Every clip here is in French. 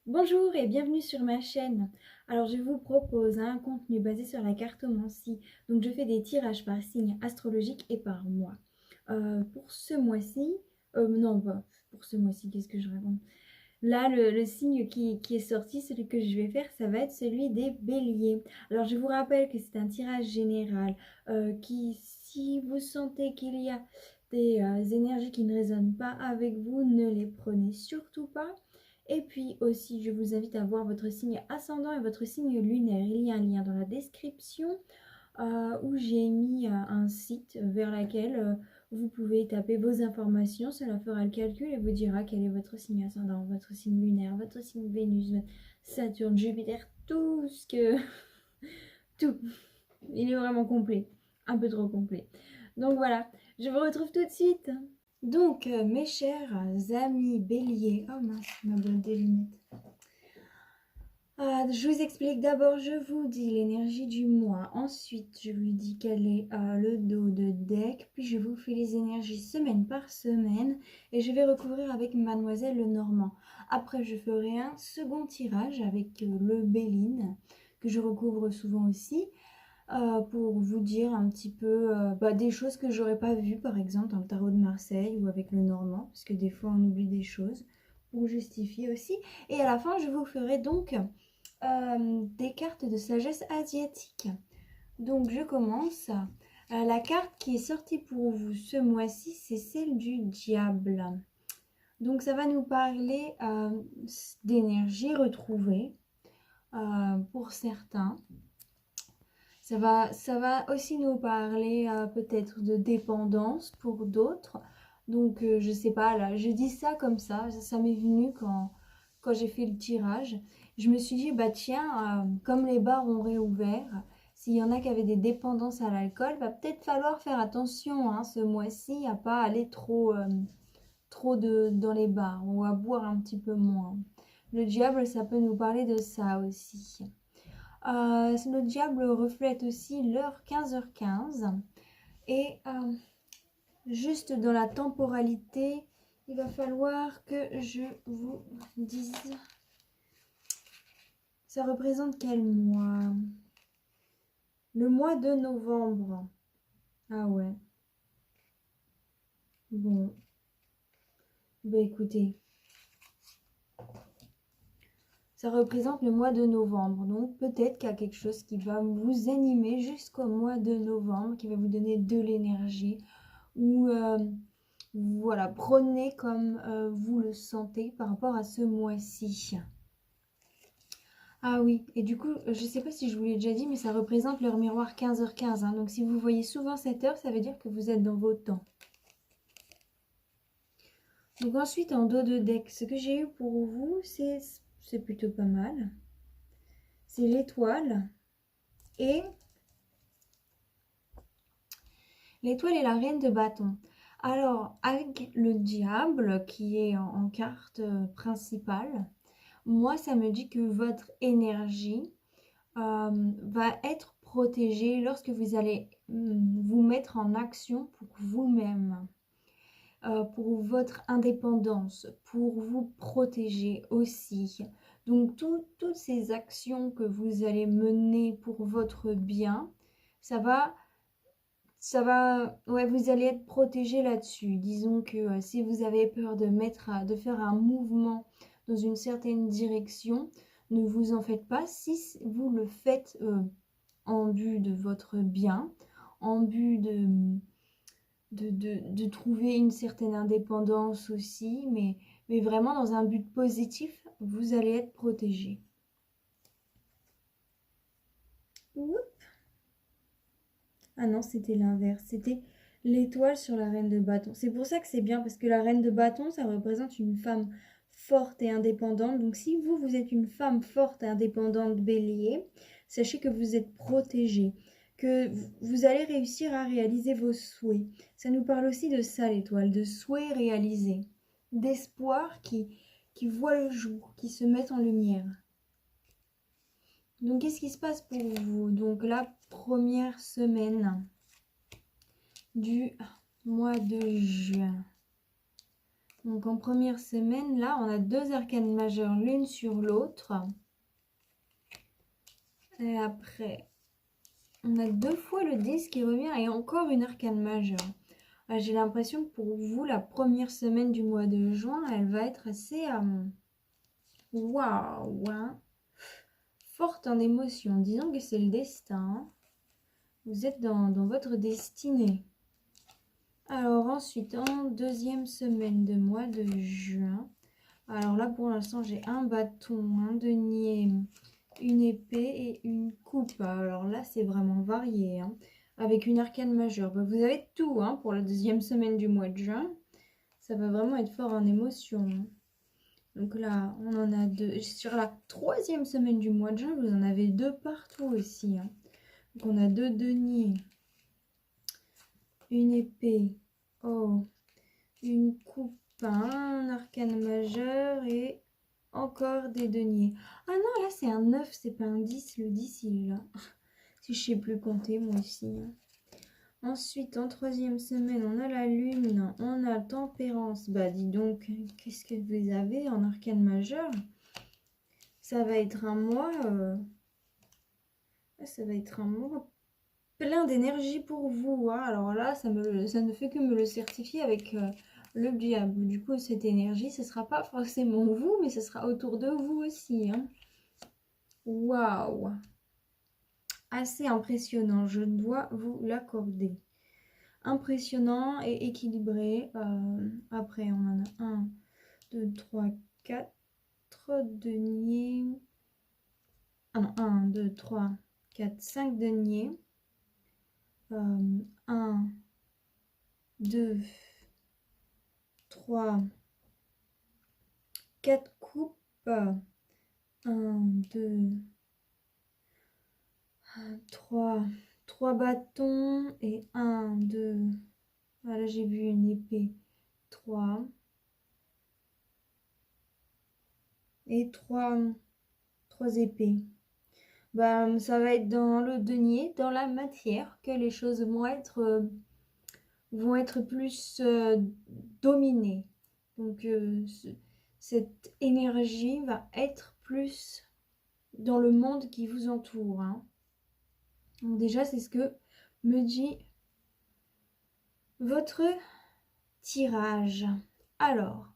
Bonjour et bienvenue sur ma chaîne. Alors je vous propose un contenu basé sur la cartomancie. Donc je fais des tirages par signe astrologique et par mois. Pour ce mois-ci, non pas pour ce mois-ci, qu'est-ce que je raconte? Là, le signe qui est sorti, celui que je vais faire, ça va être celui des béliers. Alors je vous rappelle que c'est un tirage général qui, si vous sentez qu'il y a des énergies qui ne résonnent pas avec vous, ne les prenez surtout pas. Et puis aussi, je vous invite à voir votre signe ascendant et votre signe lunaire. Il y a un lien dans la description où j'ai mis un site vers lequel vous pouvez taper vos informations. Cela fera le calcul et vous dira quel est votre signe ascendant, votre signe lunaire, votre signe Vénus, Saturne, Jupiter, tout ce que... tout. Il est vraiment complet. Un peu trop complet. Donc voilà, je vous retrouve tout de suite. Donc, mes chers amis béliers... Oh mince, ma bonne des lunettes. Je vous explique d'abord, je vous dis l'énergie du mois. Ensuite, je vous dis quel est le dos de deck. Puis, je vous fais les énergies semaine par semaine. Et je vais recouvrir avec Mademoiselle Lenormand. Après, je ferai un second tirage avec le Béline, que je recouvre souvent aussi, pour vous dire un petit peu des choses que j'aurais pas vues, par exemple, dans le tarot de Marseille ou avec le Normand. Parce que des fois, on oublie des choses pour justifier aussi. Et à la fin, je vous ferai donc des cartes de sagesse asiatique. Donc je commence. La carte qui est sortie pour vous ce mois-ci, c'est celle du diable. Donc ça va nous parler d'énergie retrouvée pour certains. Ça va aussi nous parler peut-être de dépendance pour d'autres. Donc je sais pas, là, je dis ça comme ça m'est venu quand j'ai fait le tirage. Je me suis dit, bah tiens, comme les bars ont réouvert, s'il y en a qui avaient des dépendances à l'alcool, va peut-être falloir faire attention hein, ce mois-ci à pas aller trop dans les bars ou à boire un petit peu moins. Le diable, ça peut nous parler de ça aussi. Le diable reflète aussi l'heure 15h15 et juste dans la temporalité, il va falloir que je vous dise, ça représente quel mois? Le mois de novembre. Ah ouais. Bon, bah écoutez, ça représente le mois de novembre. Donc peut-être qu'il y a quelque chose qui va vous animer jusqu'au mois de novembre, qui va vous donner de l'énergie. Ou voilà, prenez comme vous le sentez par rapport à ce mois-ci. Ah oui, et du coup, je ne sais pas si je vous l'ai déjà dit, mais ça représente l'heure miroir 15h15. Hein. Donc si vous voyez souvent cette heure, ça veut dire que vous êtes dans vos temps. Donc ensuite, en dos de deck, ce que j'ai eu pour vous, c'est plutôt pas mal. C'est l'étoile et l'étoile est la reine de bâton. Alors, avec le diable qui est en carte principale, moi, ça me dit que votre énergie va être protégée lorsque vous allez vous mettre en action pour vous-même, pour votre indépendance, pour vous protéger aussi. Donc, toutes ces actions que vous allez mener pour votre bien, ouais, vous allez être protégé là-dessus. Disons que si vous avez peur de faire un mouvement dans une certaine direction, ne vous en faites pas. Si vous le faites en but de votre bien, en but de trouver une certaine indépendance aussi, mais vraiment dans un but positif, vous allez être protégé. Ah non, c'était l'inverse. C'était l'étoile sur la reine de bâton. C'est pour ça que c'est bien, parce que la reine de bâton, ça représente une femme forte et indépendante. Donc si vous êtes une femme forte et indépendante bélier, sachez que vous êtes protégée, que vous allez réussir à réaliser vos souhaits. Ça nous parle aussi de ça, l'étoile, de souhaits réalisés, d'espoir qui voient le jour, qui se mettent en lumière. Donc, qu'est-ce qui se passe pour vous? Donc, la première semaine du mois de juin. Donc en première semaine, là, on a 2 arcanes majeures l'une sur l'autre. Et après, on a 2 fois le 10 qui revient et encore une arcane majeure. J'ai l'impression que pour vous, la première semaine du mois de juin, elle va être assez waouh, hein, forte en émotion. Disons que c'est le destin. Vous êtes dans votre destinée. Alors ensuite, en deuxième semaine de mois de juin, alors là pour l'instant j'ai un bâton, un denier, une épée et une coupe. Alors là c'est vraiment varié, hein, avec une arcane majeure. Bah, vous avez tout, hein, pour la deuxième semaine du mois de juin. Ça va vraiment être fort en émotion, hein. Donc là on en a 2. Sur la troisième semaine du mois de juin, vous en avez 2 partout aussi, hein. Donc on a 2 deniers, une épée, oh, une coupe, un arcane majeur et encore des deniers. Ah non, là c'est un 9, c'est pas un 10. Le 10 il est là. Si je sais plus compter, moi aussi, hein. Ensuite, en troisième semaine, on a la lune, on a tempérance. Bah dis donc, qu'est-ce que vous avez en arcane majeur? Ça va être un mois... ça va être un mois plein d'énergie pour vous, hein. Alors là, ça ne fait que me le certifier avec le diable. Du coup, cette énergie, ce ne sera pas forcément vous, mais ce sera autour de vous aussi, hein. Waouh! Assez impressionnant, je dois vous l'accorder. Impressionnant et équilibré. Après, on en a 1, 2, 3, 4 deniers. Ah non, 1, 2, 3, 4, 5 deniers. 1, 2, 3, 4 coupes. 1, 2, 3, 3 bâtons et 1, 2. Voilà, j'ai vu une épée. 3 et 3 épées. Ben, ça va être dans le denier, dans la matière, que les choses vont être plus dominées. Donc, cette énergie va être plus dans le monde qui vous entoure, hein. Donc déjà, c'est ce que me dit votre tirage. Alors,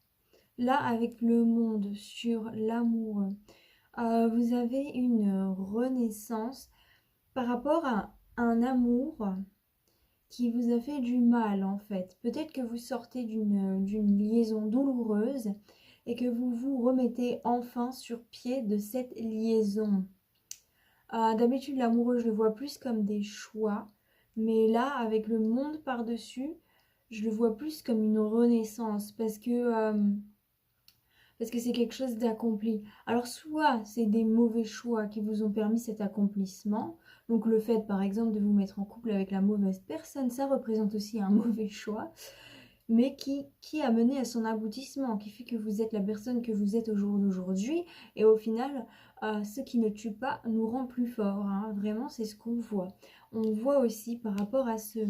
là, avec le monde sur l'amour, vous avez une renaissance par rapport à un amour qui vous a fait du mal, en fait. Peut-être que vous sortez d'une liaison douloureuse et que vous vous remettez enfin sur pied de cette liaison. D'habitude, l'amoureux, je le vois plus comme des choix, mais là, avec le monde par-dessus, je le vois plus comme une renaissance parce que c'est quelque chose d'accompli. Alors, soit c'est des mauvais choix qui vous ont permis cet accomplissement, donc le fait, par exemple, de vous mettre en couple avec la mauvaise personne, ça représente aussi un mauvais choix, mais qui a mené à son aboutissement, qui fait que vous êtes la personne que vous êtes au jour d'aujourd'hui, et au final, ce qui ne tue pas nous rend plus forts, hein. Vraiment, c'est ce qu'on voit. On voit aussi par rapport à ce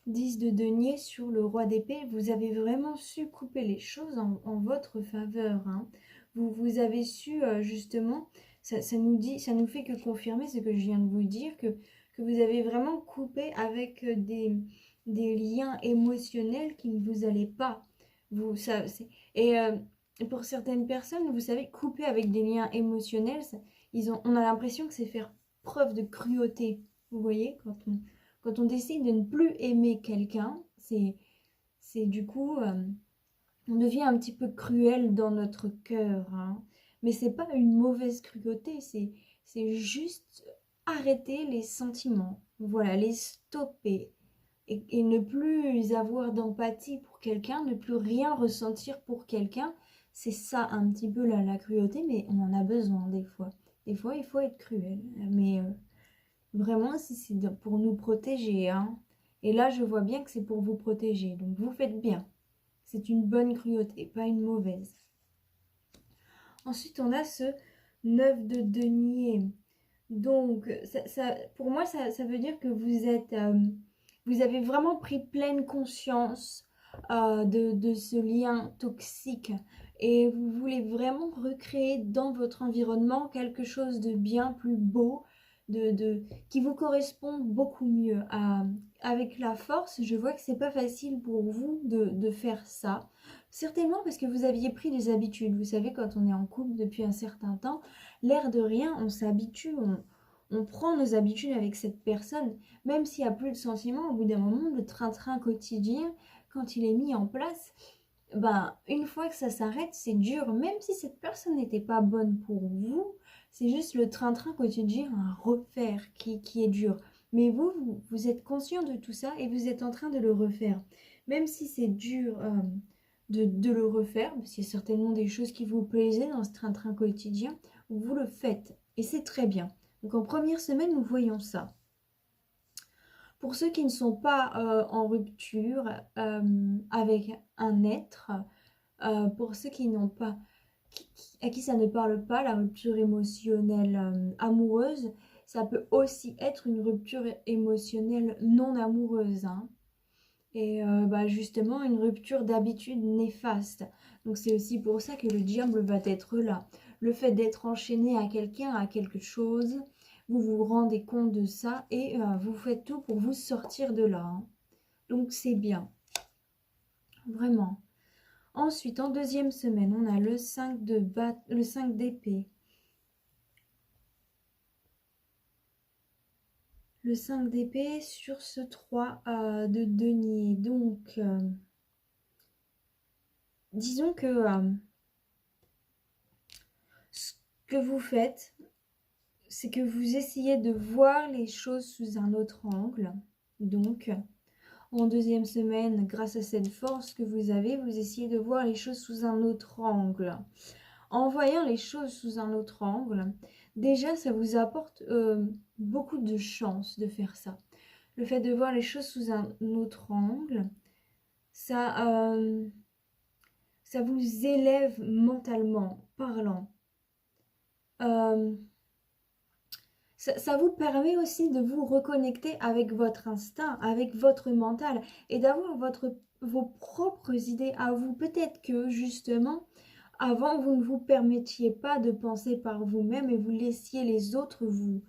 10 de denier sur le roi d'épée, vous avez vraiment su couper les choses en votre faveur, hein. Vous avez su, justement, ça nous fait que confirmer ce que je viens de vous dire, que vous avez vraiment coupé avec des liens émotionnels qui ne vous allaient pas. Et pour certaines personnes, vous savez, couper avec des liens émotionnels, on a l'impression que c'est faire preuve de cruauté. Vous voyez, quand on décide de ne plus aimer quelqu'un, c'est du coup, on devient un petit peu cruel dans notre cœur, hein. Mais c'est pas une mauvaise cruauté, c'est juste arrêter les sentiments. Voilà, les stopper et ne plus avoir d'empathie pour quelqu'un, ne plus rien ressentir pour quelqu'un. C'est ça un petit peu la cruauté, mais on en a besoin des fois. Des fois, il faut être cruel. Mais vraiment, si c'est pour nous protéger, hein. Et là, je vois bien que c'est pour vous protéger. Donc, vous faites bien. C'est une bonne cruauté, pas une mauvaise. Ensuite, on a ce 9 de denier. Donc, pour moi, ça veut dire que vous avez vraiment pris pleine conscience de ce lien toxique et vous voulez vraiment recréer dans votre environnement quelque chose de bien plus beau, qui vous correspond beaucoup mieux. Avec la force, je vois que c'est pas facile pour vous de faire ça. Certainement parce que vous aviez pris des habitudes. Vous savez, quand on est en couple depuis un certain temps, l'air de rien, on s'habitue, on prend nos habitudes avec cette personne. Même s'il n'y a plus de sentiments, au bout d'un moment, le train-train quotidien, quand il est mis en place, ben, une fois que ça s'arrête, c'est dur. Même si cette personne n'était pas bonne pour vous, c'est juste le train-train quotidien à refaire qui est dur. Mais vous êtes conscient de tout ça et vous êtes en train de le refaire. Même si c'est dur de le refaire, parce qu'il y a certainement des choses qui vous plaisaient dans ce train-train quotidien, vous le faites. Et c'est très bien. Donc en première semaine, nous voyons ça. Pour ceux qui ne sont pas en rupture avec un être, pour ceux qui n'ont pas, à qui ça ne parle pas, la rupture émotionnelle amoureuse, ça peut aussi être une rupture émotionnelle non amoureuse, hein. Et justement, une rupture d'habitude néfaste. Donc c'est aussi pour ça que le diable va être là. Le fait d'être enchaîné à quelqu'un, à quelque chose, vous vous rendez compte de ça et vous faites tout pour vous sortir de là, hein. Donc c'est bien, vraiment. Ensuite, en deuxième semaine, on a le 5 d'épée. Le 5 d'épée sur ce 3 de denier. Donc, disons que ce que vous faites, c'est que vous essayez de voir les choses sous un autre angle. Donc, en deuxième semaine, grâce à cette force que vous avez, vous essayez de voir les choses sous un autre angle. En voyant les choses sous un autre angle, déjà, ça vous apporte beaucoup de chance de faire ça. Le fait de voir les choses sous un autre angle, ça vous élève mentalement parlant. Ça vous permet aussi de vous reconnecter avec votre instinct, avec votre mental et d'avoir vos propres idées à vous. Peut-être que justement, avant, vous ne vous permettiez pas de penser par vous-même et vous laissiez les autres vous,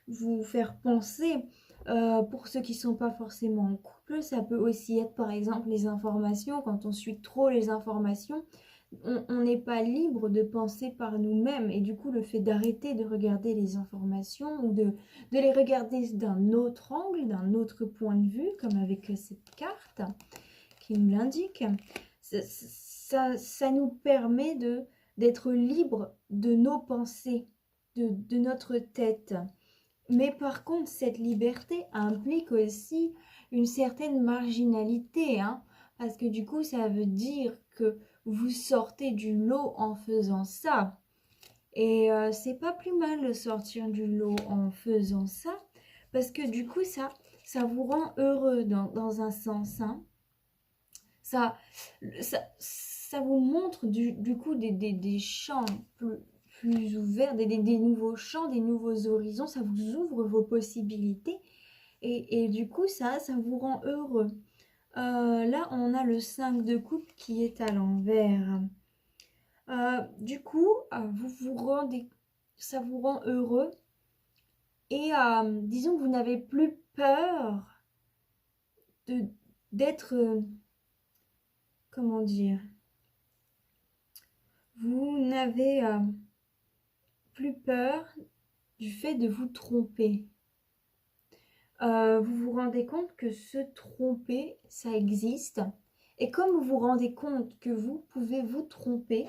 vous faire penser. Pour ceux qui ne sont pas forcément en couple, ça peut aussi être par exemple les informations. Quand on suit trop les informations, on n'est pas libre de penser par nous-mêmes. Et du coup, le fait d'arrêter de regarder les informations ou de les regarder d'un autre angle, d'un autre point de vue, comme avec cette carte qui nous l'indique, ça nous permet d'être libre de nos pensées, de notre tête. Mais par contre, cette liberté implique aussi une certaine marginalité, hein, parce que du coup, ça veut dire que vous sortez du lot en faisant ça. Et c'est pas plus mal de sortir du lot en faisant ça, parce que du coup, ça vous rend heureux dans un sens, hein. Ça vous montre du coup des champs plus ouverts, des nouveaux champs, des nouveaux horizons, ça vous ouvre vos possibilités et du coup ça vous rend heureux. Là on a le 5 de coupe qui est à l'envers. Du coup ça vous rend heureux et disons que vous n'avez plus peur d'être, comment dire, vous n'avez plus peur du fait de vous tromper. Vous vous rendez compte que se tromper, ça existe. Et comme vous vous rendez compte que vous pouvez vous tromper,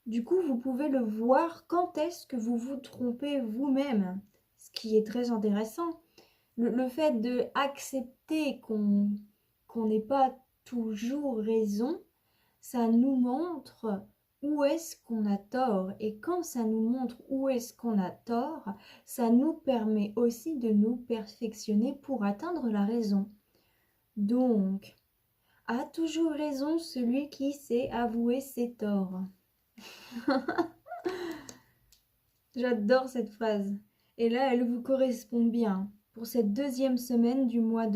du coup, vous pouvez le voir quand est-ce que vous vous trompez vous-même. Ce qui est très intéressant. Le fait d'accepter qu'on n'ait pas toujours raison, ça nous montre où est-ce qu'on a tort. Et quand ça nous montre où est-ce qu'on a tort, ça nous permet aussi de nous perfectionner pour atteindre la raison. Donc, a toujours raison celui qui sait avouer ses torts. J'adore cette phrase. Et là, elle vous correspond bien. Pour cette deuxième semaine du mois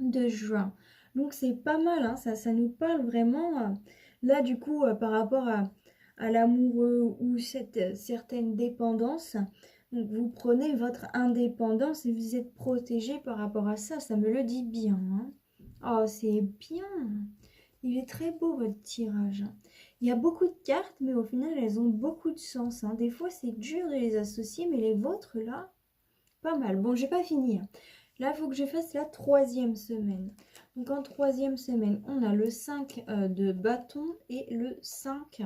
de juin. Donc c'est pas mal, hein, ça nous parle vraiment, là du coup, par rapport à l'amoureux ou cette certaine dépendance. Donc vous prenez votre indépendance et vous êtes protégé par rapport à ça, ça me le dit bien, hein. Oh, c'est bien. Il est très beau votre tirage, hein. Il y a beaucoup de cartes, mais au final, elles ont beaucoup de sens, hein. Des fois, c'est dur de les associer, mais les vôtres, là, pas mal. Bon, j'ai pas fini, hein. Là, il faut que je fasse la troisième semaine. Donc, en troisième semaine, on a le 5 de bâton et le 5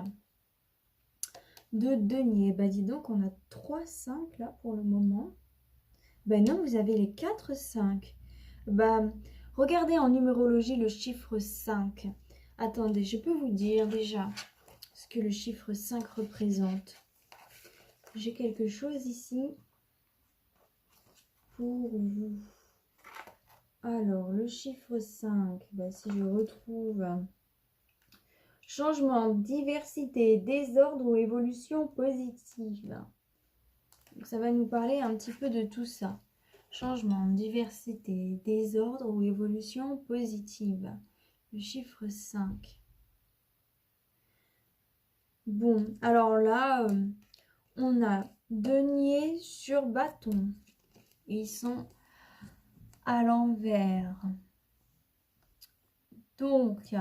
de denier. Bah, dis donc, on a 3 5 là pour le moment. Ben non, vous avez les 4 5. Bah, regardez en numérologie le chiffre 5. Attendez, je peux vous dire déjà ce que le chiffre 5 représente. J'ai quelque chose ici pour vous. Alors, le chiffre 5, bah, si je retrouve changement, diversité, désordre ou évolution positive. Donc, ça va nous parler un petit peu de tout ça. Changement, diversité, désordre ou évolution positive. Le chiffre 5. Bon, alors là, on a denier sur bâton. Ils sont à l'envers. Donc,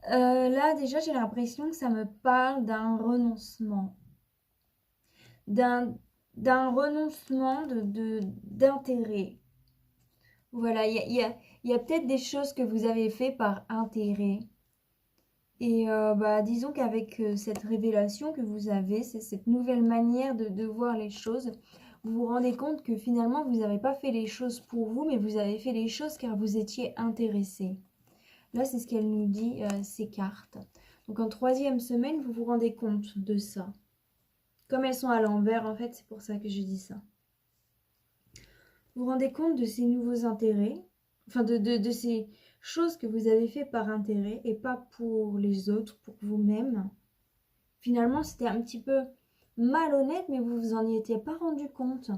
là déjà, j'ai l'impression que ça me parle d'un renoncement. D'un renoncement d'intérêt. Voilà, il y a peut-être des choses que vous avez fait par intérêt. Et bah, disons qu'avec cette révélation que vous avez, c'est cette nouvelle manière de voir les choses, vous vous rendez compte que finalement, vous n'avez pas fait les choses pour vous, mais vous avez fait les choses car vous étiez intéressé. Là, c'est ce qu'elle nous dit, ces cartes. Donc, en troisième semaine, vous vous rendez compte de ça. Comme elles sont à l'envers, en fait, c'est pour ça que je dis ça. Vous vous rendez compte de ces nouveaux intérêts, enfin de ces choses que vous avez fait par intérêt et pas pour les autres, pour vous-même. Finalement, c'était un petit peu malhonnête, mais vous vous en étiez pas rendu compte.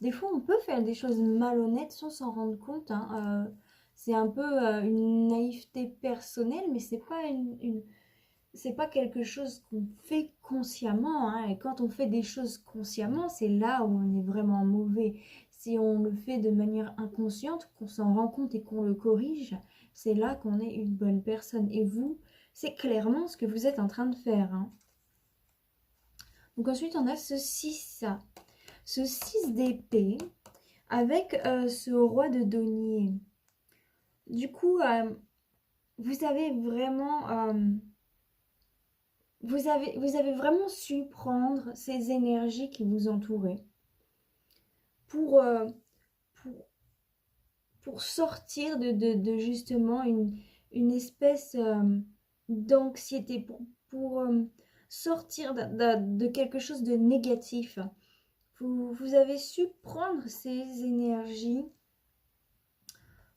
Des fois, on peut faire des choses malhonnêtes sans s'en rendre compte, hein. C'est un peu une naïveté personnelle, mais c'est pas quelque chose qu'on fait consciemment, hein. Et quand on fait des choses consciemment, c'est là où on est vraiment mauvais. Si on le fait de manière inconsciente, qu'on s'en rend compte et qu'on le corrige, c'est là qu'on est une bonne personne. Et vous, c'est clairement ce que vous êtes en train de faire, hein. Donc ensuite, on a ce 6 d'épée avec ce roi de denier. Du coup, vous avez vraiment... vous avez vraiment su prendre ces énergies qui vous entouraient pour, pour, pour sortir de justement une espèce d'anxiété, pour sortir de quelque chose de négatif. Vous avez su prendre ces énergies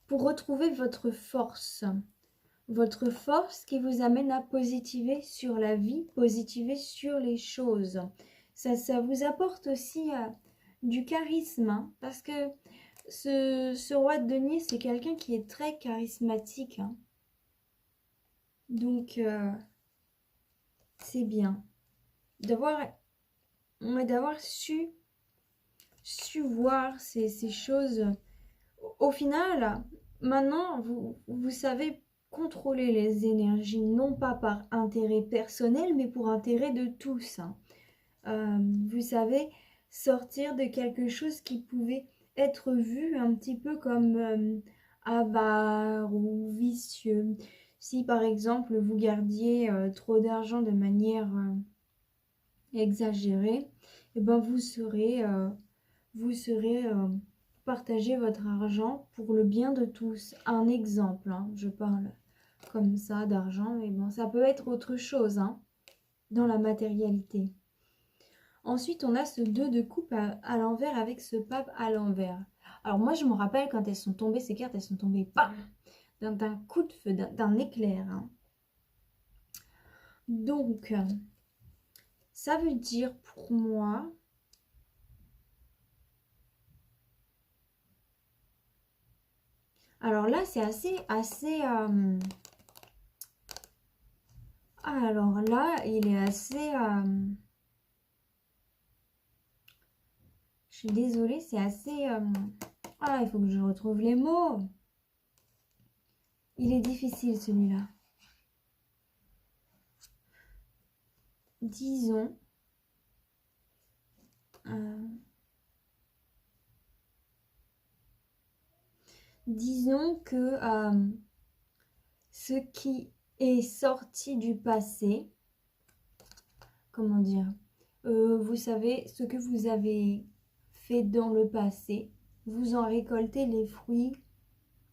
pour retrouver votre force. Votre force qui vous amène à positiver sur la vie, positiver sur les choses. Ça vous apporte aussi du charisme, hein, parce que ce roi de denier, c'est quelqu'un qui est très charismatique, hein. Donc, c'est bien d'avoir su voir ces choses. Au final, maintenant, vous savez contrôler les énergies, non pas par intérêt personnel, mais pour intérêt de tous, hein. Vous savez sortir de quelque chose qui pouvait être vu un petit peu comme avare ou vicieux. Si par exemple vous gardiez trop d'argent de manière exagérée, eh ben vous serez partager votre argent pour le bien de tous. Un exemple, hein, je parle comme ça d'argent, mais bon, ça peut être autre chose, hein, dans la matérialité. Ensuite, on a ce 2 de coupe à l'envers avec ce pape à l'envers. Alors moi, je me rappelle quand elles sont tombées, ces cartes, elles sont tombées, bam, d'un coup de feu, d'un éclair, hein. Donc, ça veut dire pour moi... Alors là, c'est alors là, il est assez... Je suis désolée, c'est assez... Ah, il faut que je retrouve les mots. Il est difficile celui-là. Disons... disons que ce qui est sorti du passé, comment dire, vous savez, ce que vous avez fait dans le passé, vous en récoltez les fruits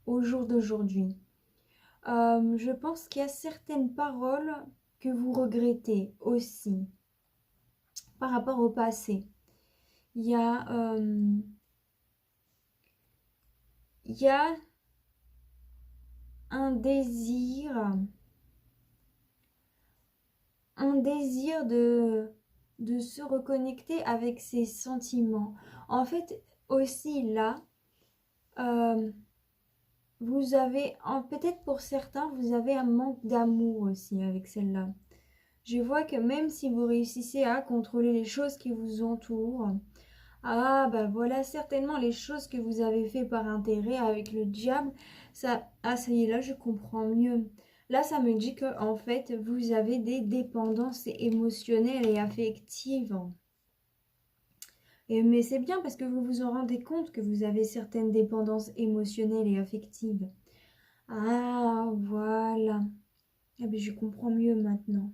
au jour d'aujourd'hui. Je pense qu'il y a certaines paroles que vous regrettez aussi par rapport au passé. Il y a, il y a un désir de se reconnecter avec ses sentiments. En fait, aussi là, vous avez, peut-être pour certains, vous avez un manque d'amour aussi avec celle-là. Je vois que même si vous réussissez à contrôler les choses qui vous entourent, ah bah voilà certainement les choses que vous avez fait par intérêt avec le diable, ça y est, là je comprends mieux. Là ça me dit que en fait vous avez des dépendances émotionnelles et affectives. Mais c'est bien parce que vous vous en rendez compte que vous avez certaines dépendances émotionnelles et affectives. Ah voilà. Ah ben je comprends mieux maintenant.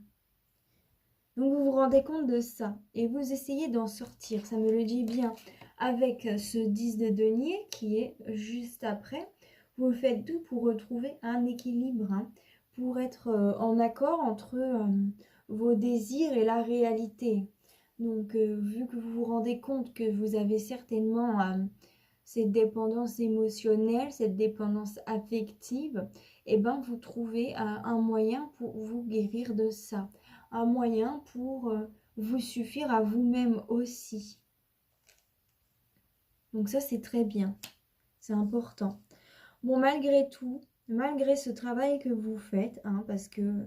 Donc vous vous rendez compte de ça et vous essayez d'en sortir, ça me le dit bien. Avec ce 10 de denier qui est juste après, vous faites tout pour retrouver un équilibre, hein, pour être en accord entre vos désirs et la réalité. Donc vu que vous vous rendez compte que vous avez certainement cette dépendance émotionnelle, cette dépendance affective, et ben vous trouvez un moyen pour vous guérir de ça, un moyen pour vous suffire à vous-même aussi. Donc ça c'est très bien, c'est important. Bon, malgré tout, malgré ce travail que vous faites, hein, parce que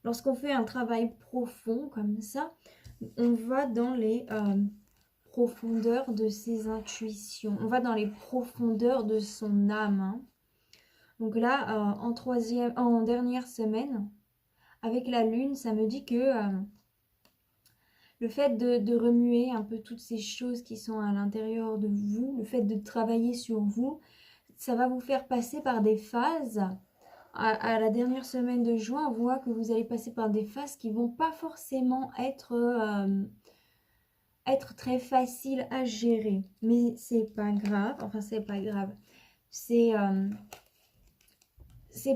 lorsqu'on fait un travail profond comme ça, on va dans les profondeurs de ses intuitions, on va dans les profondeurs de son âme, hein. Donc là, en dernière semaine, avec la lune, ça me dit que le fait de remuer un peu toutes ces choses qui sont à l'intérieur de vous, le fait de travailler sur vous, ça va vous faire passer par des phases. À la dernière semaine de juin, on voit que vous allez passer par des phases qui vont pas forcément être très faciles à gérer. Mais c'est pas grave, enfin c'est pas grave. C'est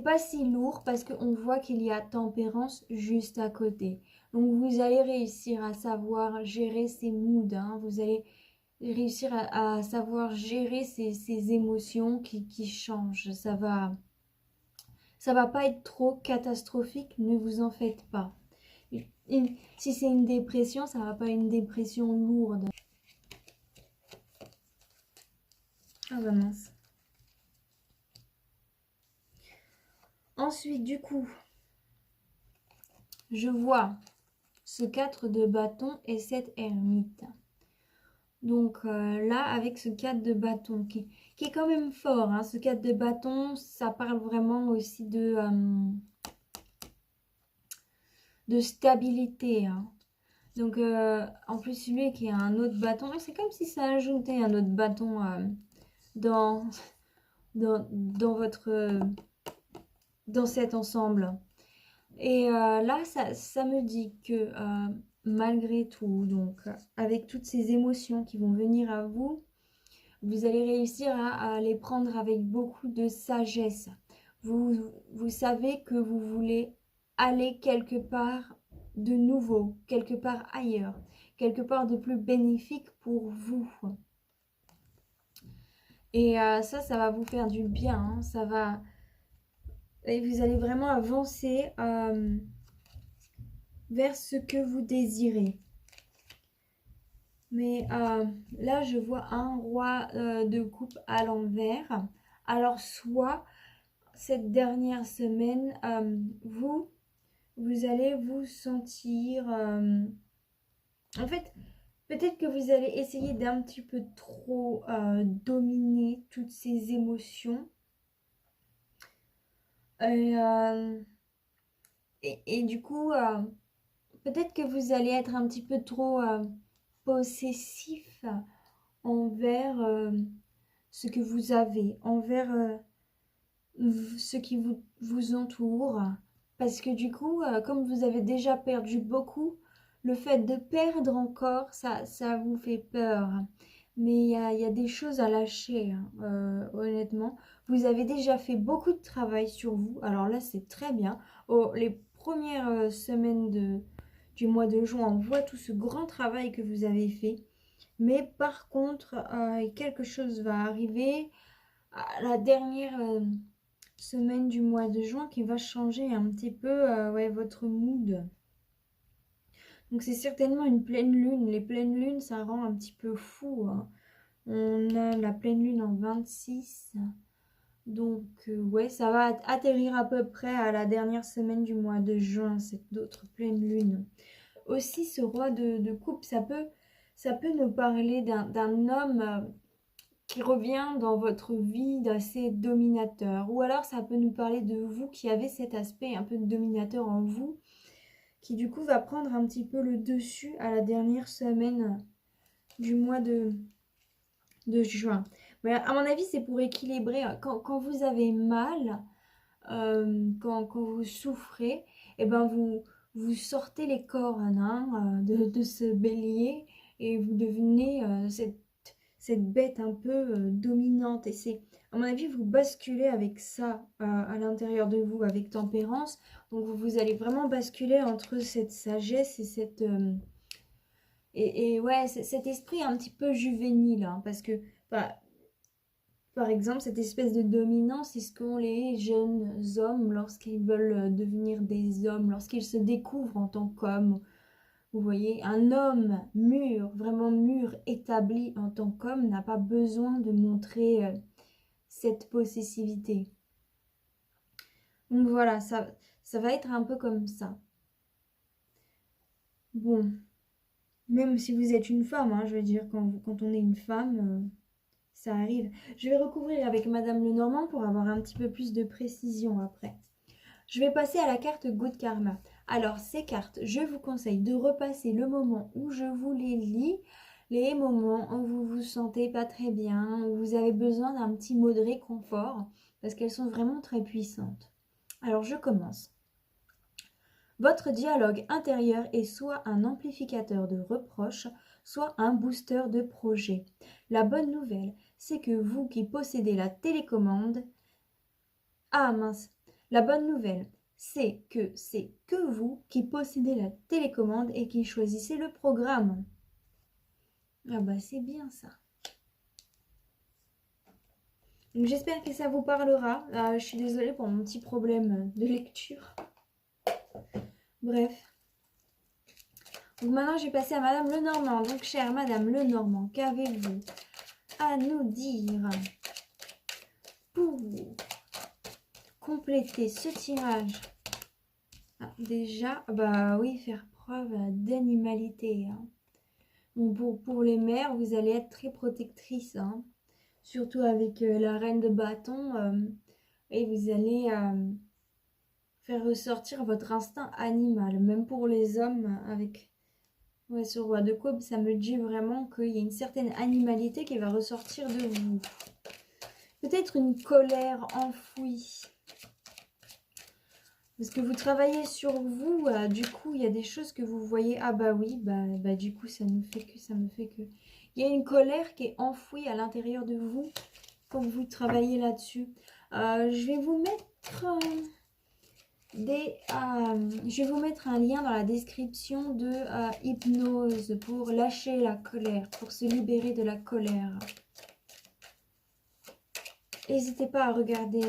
pas si lourd parce qu'on voit qu'il y a tempérance juste à côté. Donc vous allez réussir à savoir gérer ces moods, hein. Vous allez réussir à savoir gérer ces émotions qui changent. Ça va pas être trop catastrophique, ne vous en faites pas. Si c'est une dépression, ça va pas être une dépression lourde. Ah bah mince. Ensuite, du coup, je vois ce 4 de bâton et cette ermite. Donc là, avec ce 4 de bâton, qui est quand même fort, hein, ce 4 de bâton, ça parle vraiment aussi de stabilité, hein. Donc en plus, lui qui a un autre bâton, c'est comme si ça ajoutait un autre bâton dans, dans votre... dans cet ensemble. Et là, ça me dit que malgré tout, donc avec toutes ces émotions qui vont venir à vous, vous allez réussir à les prendre avec beaucoup de sagesse. Vous savez que vous voulez aller quelque part de nouveau, quelque part ailleurs, quelque part de plus bénéfique pour vous. Et ça va vous faire du bien, hein, ça va... Et vous allez vraiment avancer vers ce que vous désirez. Mais là, je vois un roi de coupe à l'envers Alors soit cette dernière semaine, vous allez vous sentir... en fait, peut-être que vous allez essayer d'un petit peu trop dominer toutes ces émotions. Et, et du coup, peut-être que vous allez être un petit peu trop possessif envers ce que vous avez, envers ce qui vous entoure. Parce que du coup, comme vous avez déjà perdu beaucoup, le fait de perdre encore, ça vous fait peur. Mais il y a des choses à lâcher, hein, honnêtement. Vous avez déjà fait beaucoup de travail sur vous. Alors là, c'est très bien. Oh, les premières semaines du mois de juin, on voit tout ce grand travail que vous avez fait. Mais par contre, quelque chose va arriver à la dernière semaine du mois de juin qui va changer un petit peu ouais, votre mood. Donc c'est certainement une pleine lune. Les pleines lunes, ça rend un petit peu fou, hein. On a la pleine lune en 26. Donc ouais, ça va atterrir à peu près à la dernière semaine du mois de juin, cette autre pleine lune. Aussi, ce roi de coupe, ça peut nous parler d'un homme qui revient dans votre vie d'assez dominateur. Ou alors ça peut nous parler de vous qui avez cet aspect un peu de dominateur en vous, qui du coup va prendre un petit peu le dessus à la dernière semaine du mois de juin. Mais à mon avis, c'est pour équilibrer. Quand vous avez mal, quand vous souffrez, et ben vous sortez les cornes hein, de ce bélier et vous devenez cette bête un peu dominante. Et c'est, à mon avis, vous basculez avec ça à l'intérieur de vous, avec tempérance. Donc vous allez vraiment basculer entre cette sagesse et cette... et ouais, cet esprit un petit peu juvénile, hein, parce que... Bah, par exemple, cette espèce de dominance, c'est ce qu'ont les jeunes hommes lorsqu'ils veulent devenir des hommes, lorsqu'ils se découvrent en tant qu'hommes. Vous voyez, un homme mûr, vraiment mûr, établi en tant qu'homme, n'a pas besoin de montrer cette possessivité. Donc voilà, ça va être un peu comme ça. Bon, même si vous êtes une femme, hein, je veux dire, quand on est une femme, ça arrive. Je vais recouvrir avec Madame Lenormand pour avoir un petit peu plus de précision après. Je vais passer à la carte Good Karma. Alors, ces cartes, je vous conseille de repasser le moment où je vous les lis, les moments où vous vous sentez pas très bien, où vous avez besoin d'un petit mot de réconfort, parce qu'elles sont vraiment très puissantes. Alors, je commence. Votre dialogue intérieur est soit un amplificateur de reproches, soit un booster de projets. La bonne nouvelle, c'est que vous qui possédez la télécommande... Ah mince, la bonne nouvelle, c'est que vous qui possédez la télécommande et qui choisissez le programme. Ah bah c'est bien ça. Donc j'espère que ça vous parlera. Je suis désolée pour mon petit problème de lecture. Bref. Donc maintenant je vais passer à Madame Lenormand. Donc chère Madame Lenormand, qu'avez-vous à nous dire pour compléter ce tirage? Déjà, bah oui, faire preuve d'animalité, hein. Bon, pour les mères, vous allez être très protectrice, hein. Surtout avec la reine de bâton, et vous allez faire ressortir votre instinct animal. Même pour les hommes, avec ouais, ce roi de coupe, ça me dit vraiment qu'il y a une certaine animalité qui va ressortir de vous. Peut-être une colère enfouie. Parce que vous travaillez sur vous, du coup, il y a des choses que vous voyez. Ah bah oui, bah du coup, ça me fait que... Il y a une colère qui est enfouie à l'intérieur de vous quand vous travaillez là-dessus. Je vais vous mettre je vais vous mettre un lien dans la description de hypnose pour lâcher la colère, pour se libérer de la colère. N'hésitez pas à regarder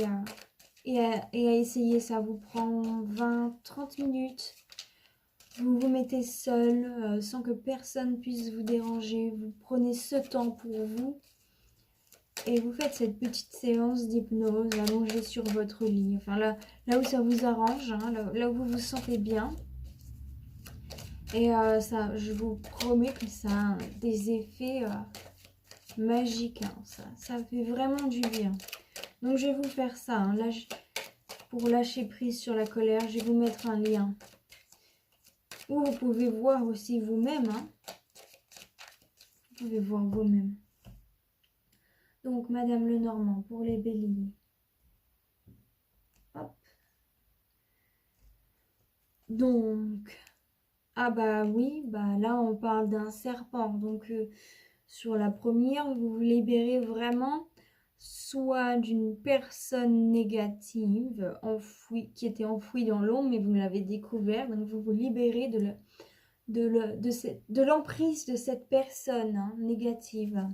et à essayer, ça vous prend 20-30 minutes. Vous vous mettez seul, sans que personne puisse vous déranger. Vous prenez ce temps pour vous. Et vous faites cette petite séance d'hypnose allongée sur votre lit. Enfin, là où ça vous arrange, hein, là où vous vous sentez bien. Et ça, je vous promets que ça a des effets magiques. Hein. Ça fait vraiment du bien. Donc, je vais vous faire ça. Hein. Là, pour lâcher prise sur la colère, je vais vous mettre un lien. Ou vous pouvez voir aussi vous-même. Hein. Vous pouvez voir vous-même. Donc, Madame Lenormand, pour les béliers. Hop. Donc, ah bah oui, bah là, on parle d'un serpent. Donc, sur la première, vous vous libérez vraiment soit d'une personne négative enfouie, qui était enfouie dans l'ombre, mais vous l'avez découvert. Donc, vous vous libérez de l'emprise de cette personne hein, négative.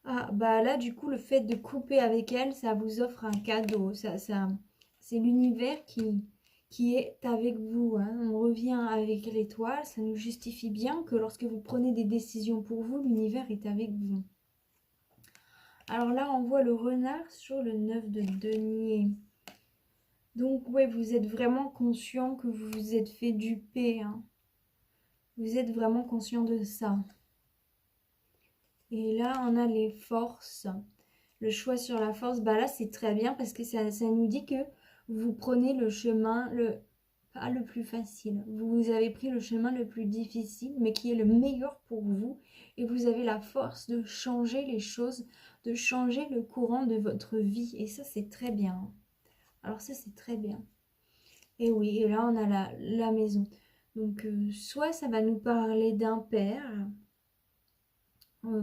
Ah, bah là, du coup, le fait de couper avec elle, ça vous offre un cadeau. C'est l'univers qui est avec vous. Hein. On revient avec l'étoile. Ça nous justifie bien que lorsque vous prenez des décisions pour vous, l'univers est avec vous. Alors là, on voit le renard sur le 9 de denier. Donc, ouais, vous êtes vraiment conscient que vous vous êtes fait duper. Hein. Vous êtes vraiment conscient de ça. Et là, on a les forces. Le choix sur la force, bah là, c'est très bien parce que ça nous dit que vous prenez le chemin, pas le plus facile. Vous avez pris le chemin le plus difficile, mais qui est le meilleur pour vous. Et vous avez la force de changer les choses, de changer le courant de votre vie. Et ça, c'est très bien. Alors ça, c'est très bien. Et oui, et là, on a la maison. Donc, soit ça va nous parler d'un père,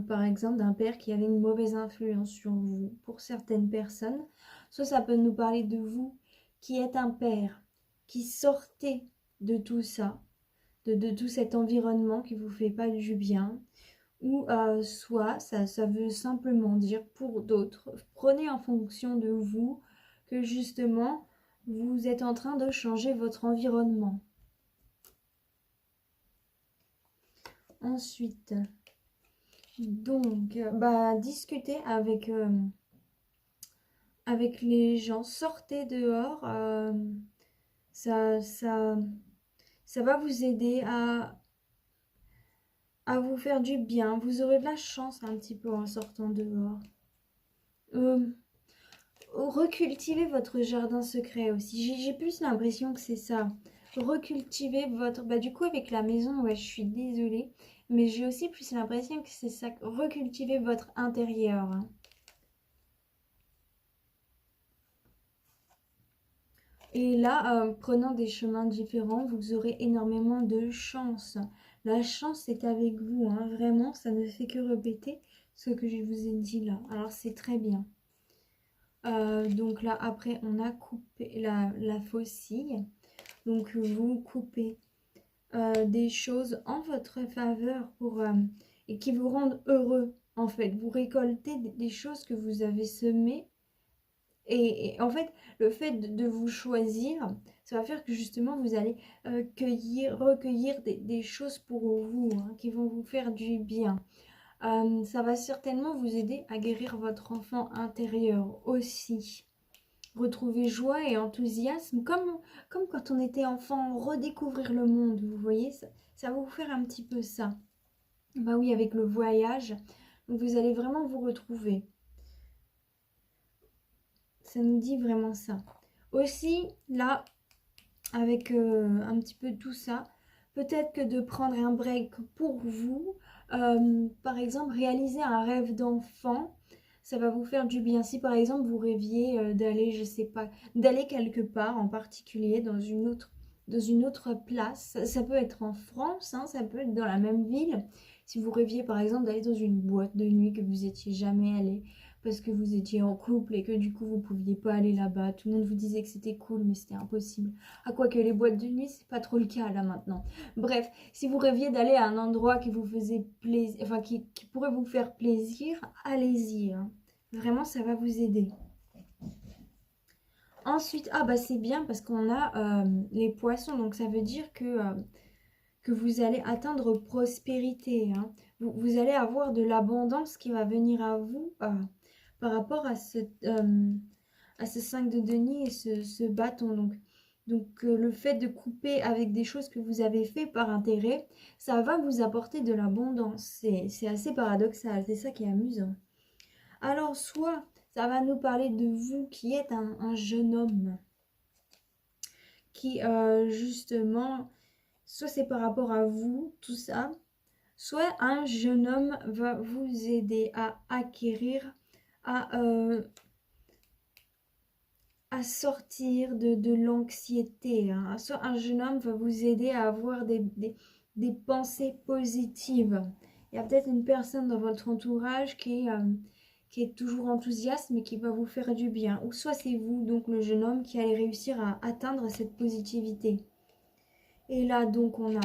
par exemple d'un père qui avait une mauvaise influence sur vous pour certaines personnes, soit ça peut nous parler de vous qui êtes un père qui sortez de tout ça, de tout cet environnement qui vous fait pas du bien, ou soit ça veut simplement dire pour d'autres, prenez en fonction de vous que justement vous êtes en train de changer votre environnement. Ensuite, donc, bah, discutez avec les gens, sortez dehors, ça, ça, ça va vous aider à vous faire du bien. Vous aurez de la chance un petit peu en sortant dehors. Recultivez votre jardin secret aussi. J'ai plus l'impression que c'est ça. Recultivez votre... Bah du coup avec la maison, ouais, je suis désolée. Mais j'ai aussi plus l'impression que c'est ça. Recultivez votre intérieur. Hein. Et là, prenant des chemins différents, vous aurez énormément de chance. La chance est avec vous, hein. Vraiment, ça ne fait que répéter ce que je vous ai dit là. Alors, c'est très bien. Donc là, après, on a coupé la faucille. Donc, vous coupez des choses en votre faveur et qui vous rendent heureux, en fait. Vous récoltez des choses que vous avez semées. Et en fait, le fait de vous choisir, ça va faire que justement, vous allez recueillir des choses pour vous, hein, qui vont vous faire du bien. Ça va certainement vous aider à guérir votre enfant intérieur aussi. Retrouver joie et enthousiasme, comme quand on était enfant, redécouvrir le monde, vous voyez, ça va vous faire un petit peu ça. Bah oui, avec le voyage, vous allez vraiment vous retrouver. Ça nous dit vraiment ça. Aussi, là, avec un petit peu tout ça, peut-être que de prendre un break pour vous, par exemple, réaliser un rêve d'enfant, ça va vous faire du bien. Si par exemple vous rêviez d'aller, je sais pas, d'aller quelque part en particulier dans une autre place, ça peut être en France, hein, ça peut être dans la même ville. Si vous rêviez par exemple d'aller dans une boîte de nuit que vous étiez jamais allé parce que vous étiez en couple et que du coup vous pouviez pas aller là-bas, tout le monde vous disait que c'était cool mais c'était impossible. Ah, quoique les boîtes de nuit c'est pas trop le cas là maintenant. Bref, si vous rêviez d'aller à un endroit qui vous faisait plaisir, enfin qui pourrait vous faire plaisir, allez-y. Hein. Vraiment, ça va vous aider. Ensuite, ah bah c'est bien parce qu'on a les poissons, donc ça veut dire que que vous allez atteindre prospérité, hein. Vous allez avoir de l'abondance qui va venir à vous par rapport à ce 5 de denier et ce bâton. Donc le fait de couper avec des choses que vous avez fait par intérêt, ça va vous apporter de l'abondance. C'est assez paradoxal, c'est ça qui est amusant. Alors soit ça va nous parler de vous qui êtes un jeune homme qui justement, soit c'est par rapport à vous, tout ça, soit un jeune homme va vous aider à acquérir, à sortir de l'anxiété, hein. Soit un jeune homme va vous aider à avoir des pensées positives. Il y a peut-être une personne dans votre entourage qui est toujours enthousiaste mais qui va vous faire du bien. Ou soit c'est vous, donc le jeune homme, qui allez réussir à atteindre cette positivité. Et là, donc, on a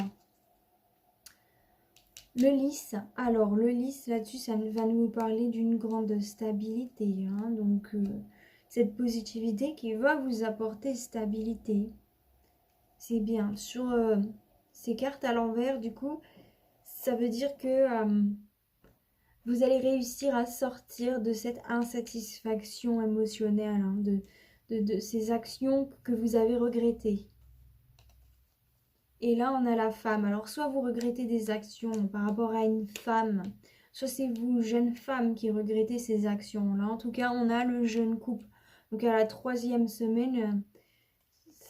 le lys. Alors, le lys, là-dessus, ça va nous parler d'une grande stabilité, hein. Donc, cette positivité qui va vous apporter stabilité. C'est bien. Sur ces cartes à l'envers, du coup, ça veut dire que vous allez réussir à sortir de cette insatisfaction émotionnelle, hein, de ces actions que vous avez regrettées. Et là, on a la femme. Alors, soit vous regrettez des actions par rapport à une femme, soit c'est vous, jeune femme, qui regrettez ces actions-là. En tout cas, on a le jeune couple. Donc, à la 3e semaine,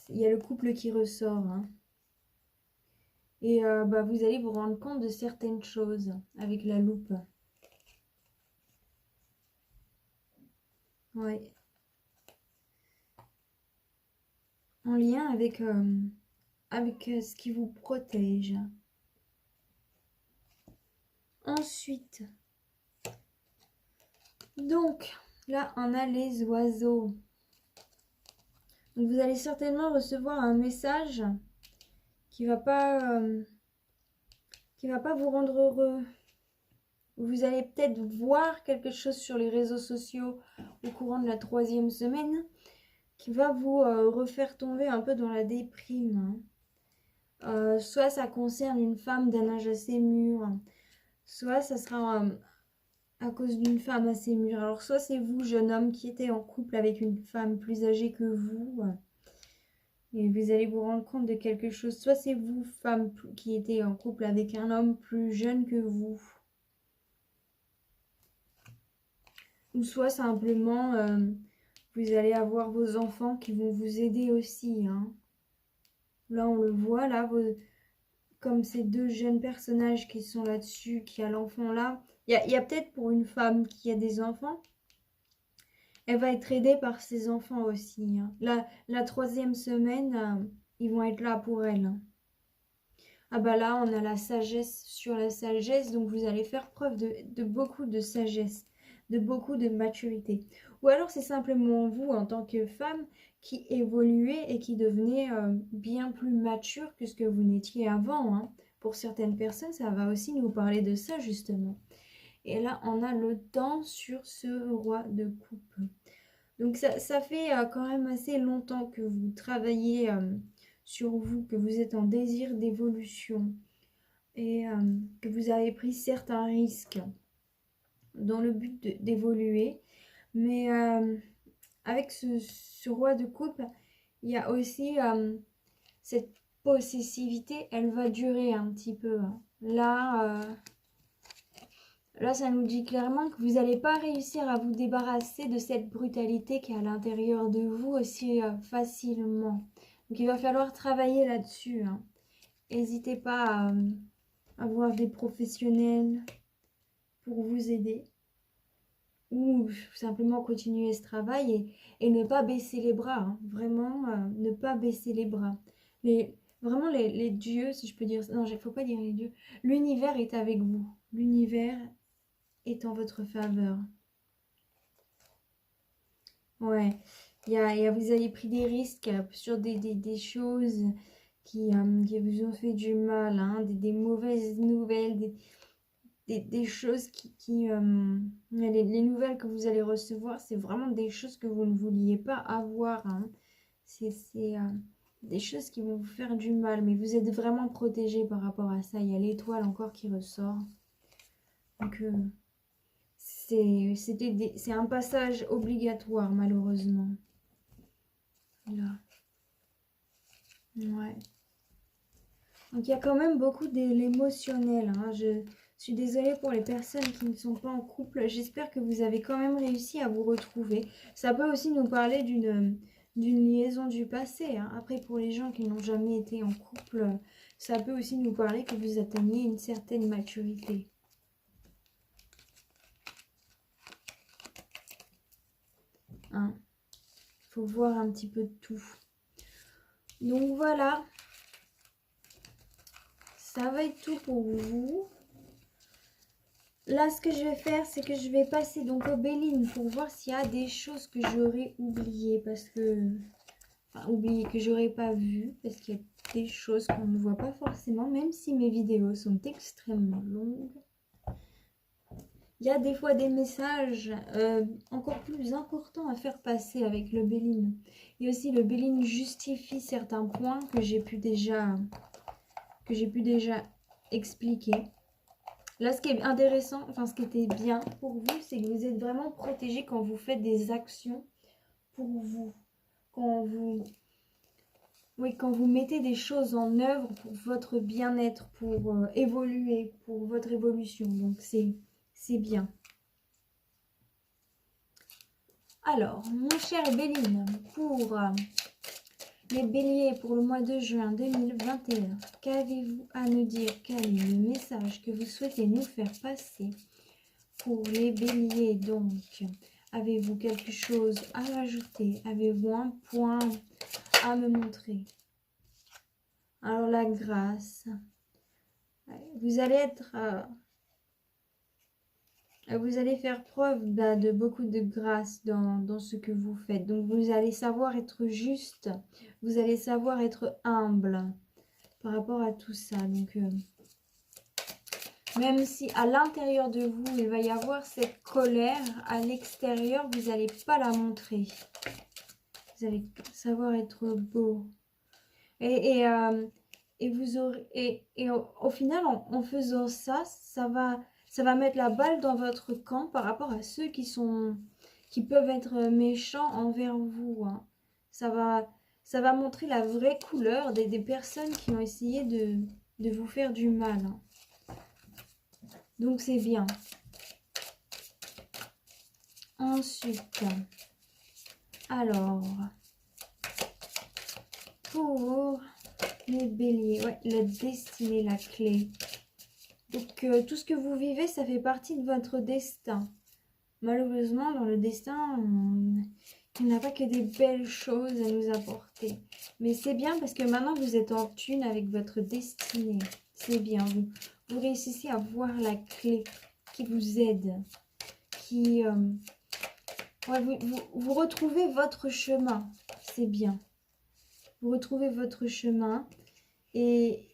il y a le couple qui ressort, hein. Et vous allez vous rendre compte de certaines choses avec la loupe. Ouais. En lien avec ce qui vous protège. Ensuite, donc, là, on a les oiseaux. Donc, vous allez certainement recevoir un message qui va pas vous rendre heureux. Vous allez peut-être voir quelque chose sur les réseaux sociaux au courant de la 3e semaine qui va vous refaire tomber un peu dans la déprime, hein. Soit ça concerne une femme d'un âge assez mûr, soit ça sera à cause d'une femme assez mûre. Alors soit c'est vous, jeune homme, qui était en couple avec une femme plus âgée que vous, et vous allez vous rendre compte de quelque chose. Soit c'est vous, femme, qui était en couple avec un homme plus jeune que vous. Ou soit simplement, vous allez avoir vos enfants qui vont vous aider aussi, hein. Là, on le voit, là, comme ces deux jeunes personnages qui sont là-dessus, qui a l'enfant là. Il y a peut-être pour une femme qui a des enfants, elle va être aidée par ses enfants aussi, hein. La 3e semaine, ils vont être là pour elle, hein. Ah bah là, on a la sagesse sur la sagesse, donc vous allez faire preuve de beaucoup de sagesse, de beaucoup de maturité. Ou alors c'est simplement vous, en tant que femme, qui évoluez et qui devenez bien plus mature que ce que vous n'étiez avant, hein. Pour certaines personnes, ça va aussi nous parler de ça, justement. Et là, on a le temps sur ce roi de coupe. Donc ça fait quand même assez longtemps que vous travaillez sur vous, que vous êtes en désir d'évolution et que vous avez pris certains risques dans le but d'évoluer. Mais avec ce roi de coupe, il y a aussi cette possessivité, elle va durer un petit peu, hein. Là, ça nous dit clairement que vous n'allez pas réussir à vous débarrasser de cette brutalité qui est à l'intérieur de vous aussi facilement. Donc, il va falloir travailler là-dessus, hein. N'hésitez pas à voir des professionnels pour vous aider. Ou simplement continuer ce travail et ne pas baisser les bras, hein. Vraiment, ne pas baisser les bras. Vraiment, les dieux, si je peux dire... Non, il ne faut pas dire les dieux. L'univers est avec vous. L'univers est en votre faveur. Ouais, vous avez pris des risques sur des choses qui vous ont fait du mal, hein, des mauvaises nouvelles, des choses les nouvelles que vous allez recevoir, c'est vraiment des choses que vous ne vouliez pas avoir, hein. des choses qui vont vous faire du mal, mais vous êtes vraiment protégé par rapport à ça. Il y a l'étoile encore qui ressort. Donc, c'est un passage obligatoire, malheureusement. Là. Ouais. Donc, il y a quand même beaucoup de l'émotionnel. Hein. Je suis désolée pour les personnes qui ne sont pas en couple. J'espère que vous avez quand même réussi à vous retrouver. Ça peut aussi nous parler d'une liaison du passé. Hein. Après, pour les gens qui n'ont jamais été en couple, ça peut aussi nous parler que vous atteignez une certaine maturité. Hein. Faut voir un petit peu de tout. Donc voilà. Ça va être tout pour vous. Là, ce que je vais faire, c'est que je vais passer donc au Béline pour voir s'il y a des choses que j'aurais oubliées. Parce que... Enfin, oubliées, que j'aurais pas vues. Parce qu'il y a des choses qu'on ne voit pas forcément, même si mes vidéos sont extrêmement longues. Il y a des fois des messages encore plus importants à faire passer avec le Béline. Et aussi, le Béline justifie certains points que j'ai pu déjà expliquer. Là, ce qui est intéressant, enfin ce qui était bien pour vous, c'est que vous êtes vraiment protégé quand vous faites des actions pour vous. Quand vous mettez des choses en œuvre pour votre bien-être, pour évoluer, pour votre évolution. Donc, c'est bien. Alors, mon cher Béline, pour les béliers pour le mois de juin 2021, qu'avez-vous à nous dire? Quel est le message que vous souhaitez nous faire passer pour les béliers? Donc, avez-vous quelque chose à rajouter? Avez-vous un point à me montrer? Alors, la grâce. Vous allez être... vous allez faire preuve de beaucoup de grâce dans ce que vous faites. Donc, vous allez savoir être juste. Vous allez savoir être humble par rapport à tout ça. Donc, même si à l'intérieur de vous, il va y avoir cette colère, à l'extérieur, vous n'allez pas la montrer. Vous allez savoir être beau. Et vous aurez, au final, en faisant ça, ça va mettre la balle dans votre camp par rapport à ceux qui peuvent être méchants envers vous. Hein. Ça va montrer la vraie couleur des personnes qui ont essayé de vous faire du mal. Hein. Donc c'est bien. Ensuite, alors, pour les béliers, ouais, la destinée, la clé. Donc, tout ce que vous vivez, ça fait partie de votre destin. Malheureusement, dans le destin, il n'y a pas que des belles choses à nous apporter. Mais c'est bien parce que maintenant, vous êtes en tune avec votre destinée. C'est bien. Vous réussissez à voir la clé qui vous aide. Qui, ouais, vous retrouvez votre chemin. C'est bien. Vous retrouvez votre chemin. Et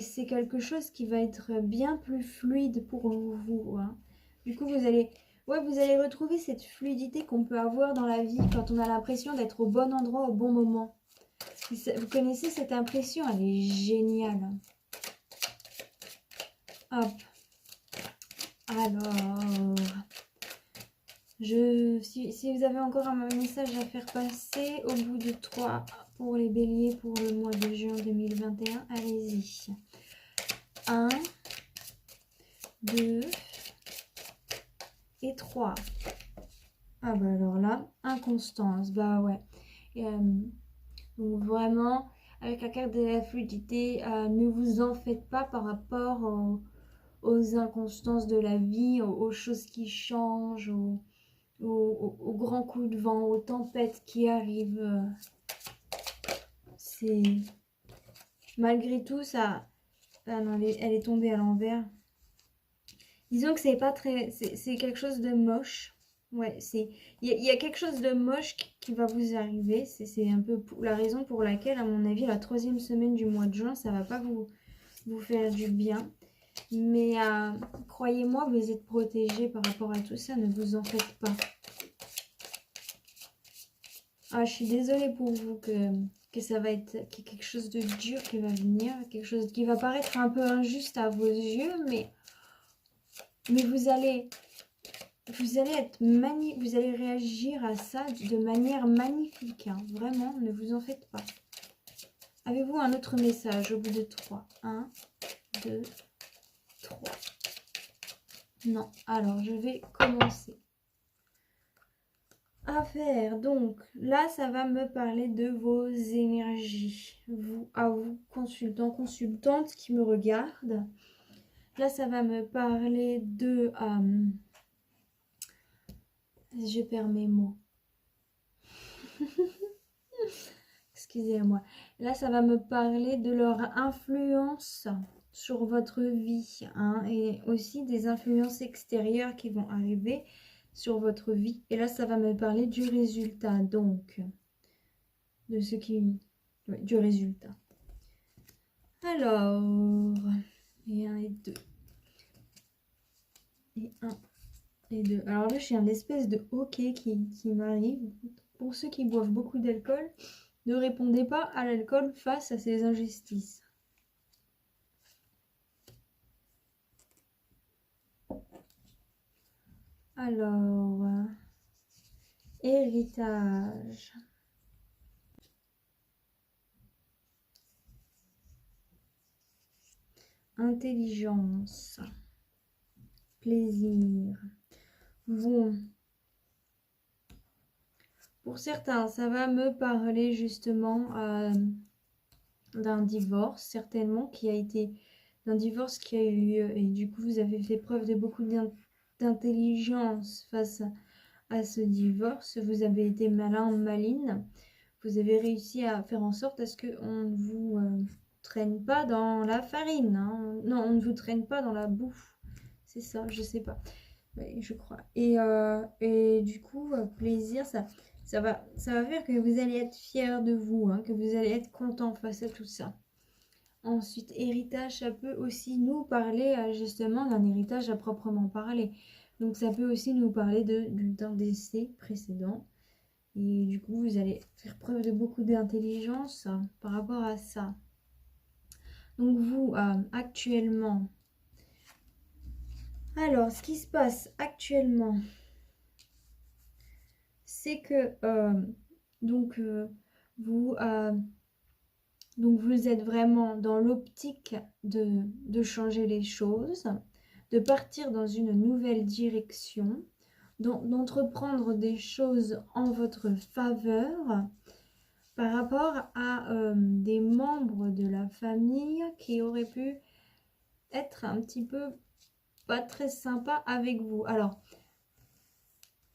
c'est quelque chose qui va être bien plus fluide pour vous. Hein. Du coup, vous allez retrouver cette fluidité qu'on peut avoir dans la vie quand on a l'impression d'être au bon endroit au bon moment. Vous connaissez cette impression, elle est géniale. Hop. Alors, si vous avez encore un message à faire passer, au bout de 3 pour les béliers pour le mois de juin 2021, allez-y. 1, 2 et 3. Ah bah alors là, inconstance, bah ouais. Donc vraiment, avec la carte de la fluidité, ne vous en faites pas par rapport aux inconstances de la vie, aux choses qui changent, aux grands coups de vent, aux tempêtes qui arrivent. C'est... Malgré tout, ça... Ah non, elle est tombée à l'envers. Disons que c'est pas très... C'est quelque chose de moche. Ouais, il y a quelque chose de moche qui va vous arriver. C'est un peu la raison pour laquelle, à mon avis, la 3e semaine du mois de juin, ça va pas vous faire du bien. Mais croyez-moi, vous êtes protégés par rapport à tout ça. Ne vous en faites pas. Ah, je suis désolée pour vous que que ça va être quelque chose de dur qui va venir, quelque chose qui va paraître un peu injuste à vos yeux, mais vous allez vous allez réagir à ça de manière magnifique, hein. Vraiment, ne vous en faites pas. Avez-vous un autre message au bout de 3? 1, 2, 3. Non, alors je vais commencer à faire. Donc là, ça va me parler de vos énergies. À vous, consultants, consultantes qui me regardent. Là, ça va me parler de... je perds mes mots. Excusez-moi. Là, ça va me parler de leur influence sur votre vie, hein, et aussi des influences extérieures qui vont arriver sur votre vie. Et là, ça va me parler du résultat, donc, de ce qui... ouais, du résultat. Alors, et 1 et 2. Et 1 et 2. Alors là, j'ai un espèce de hockey qui m'arrive. Pour ceux qui boivent beaucoup d'alcool, ne répondez pas à l'alcool face à ces injustices. Alors, héritage. Intelligence. Plaisir. Bon. Pour certains, ça va me parler justement d'un divorce, certainement, d'un divorce qui a eu lieu. Et du coup, vous avez fait preuve de beaucoup d'intelligence face à ce divorce. Vous avez été malin, maline. Vous avez réussi à faire en sorte à ce qu'on ne vous traîne pas dans la farine, hein. Non, on ne vous traîne pas dans la bouffe. C'est ça, je sais pas. Oui, je crois. Et du coup, plaisir, ça va faire que vous allez être fiers de vous, hein, que vous allez être content face à tout ça. Ensuite, héritage, ça peut aussi nous parler justement d'un héritage à proprement parler. Donc ça peut aussi nous parler d'un décès précédent. Et du coup, vous allez faire preuve de beaucoup d'intelligence par rapport à ça. Donc vous, actuellement... Alors, ce qui se passe actuellement, c'est que vous êtes vraiment dans l'optique de changer les choses, de partir dans une nouvelle direction, d'entreprendre des choses en votre faveur par rapport à des membres de la famille qui auraient pu être un petit peu pas très sympa avec vous.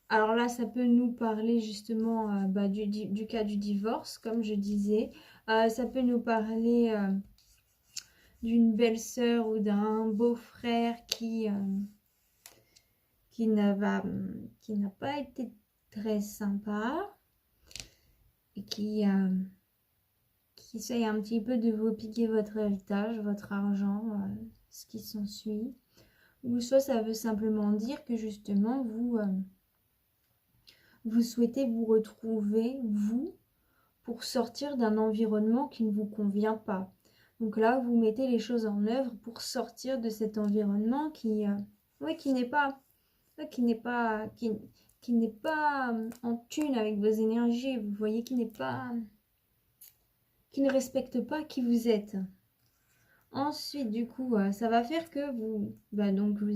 Alors là, ça peut nous parler justement du cas du divorce, comme je disais. Ça peut nous parler d'une belle-sœur ou d'un beau-frère qui n'a pas été très sympa et qui essaye un petit peu de vous piquer votre héritage, votre argent, ce qui s'ensuit. Ou soit ça veut simplement dire que justement vous souhaitez vous retrouver, vous, pour sortir d'un environnement qui ne vous convient pas. Donc là, vous mettez les choses en œuvre pour sortir de cet environnement qui n'est pas en tune avec vos énergies. Vous voyez, qui ne respecte pas qui vous êtes. Ensuite, du coup, ça va faire que vous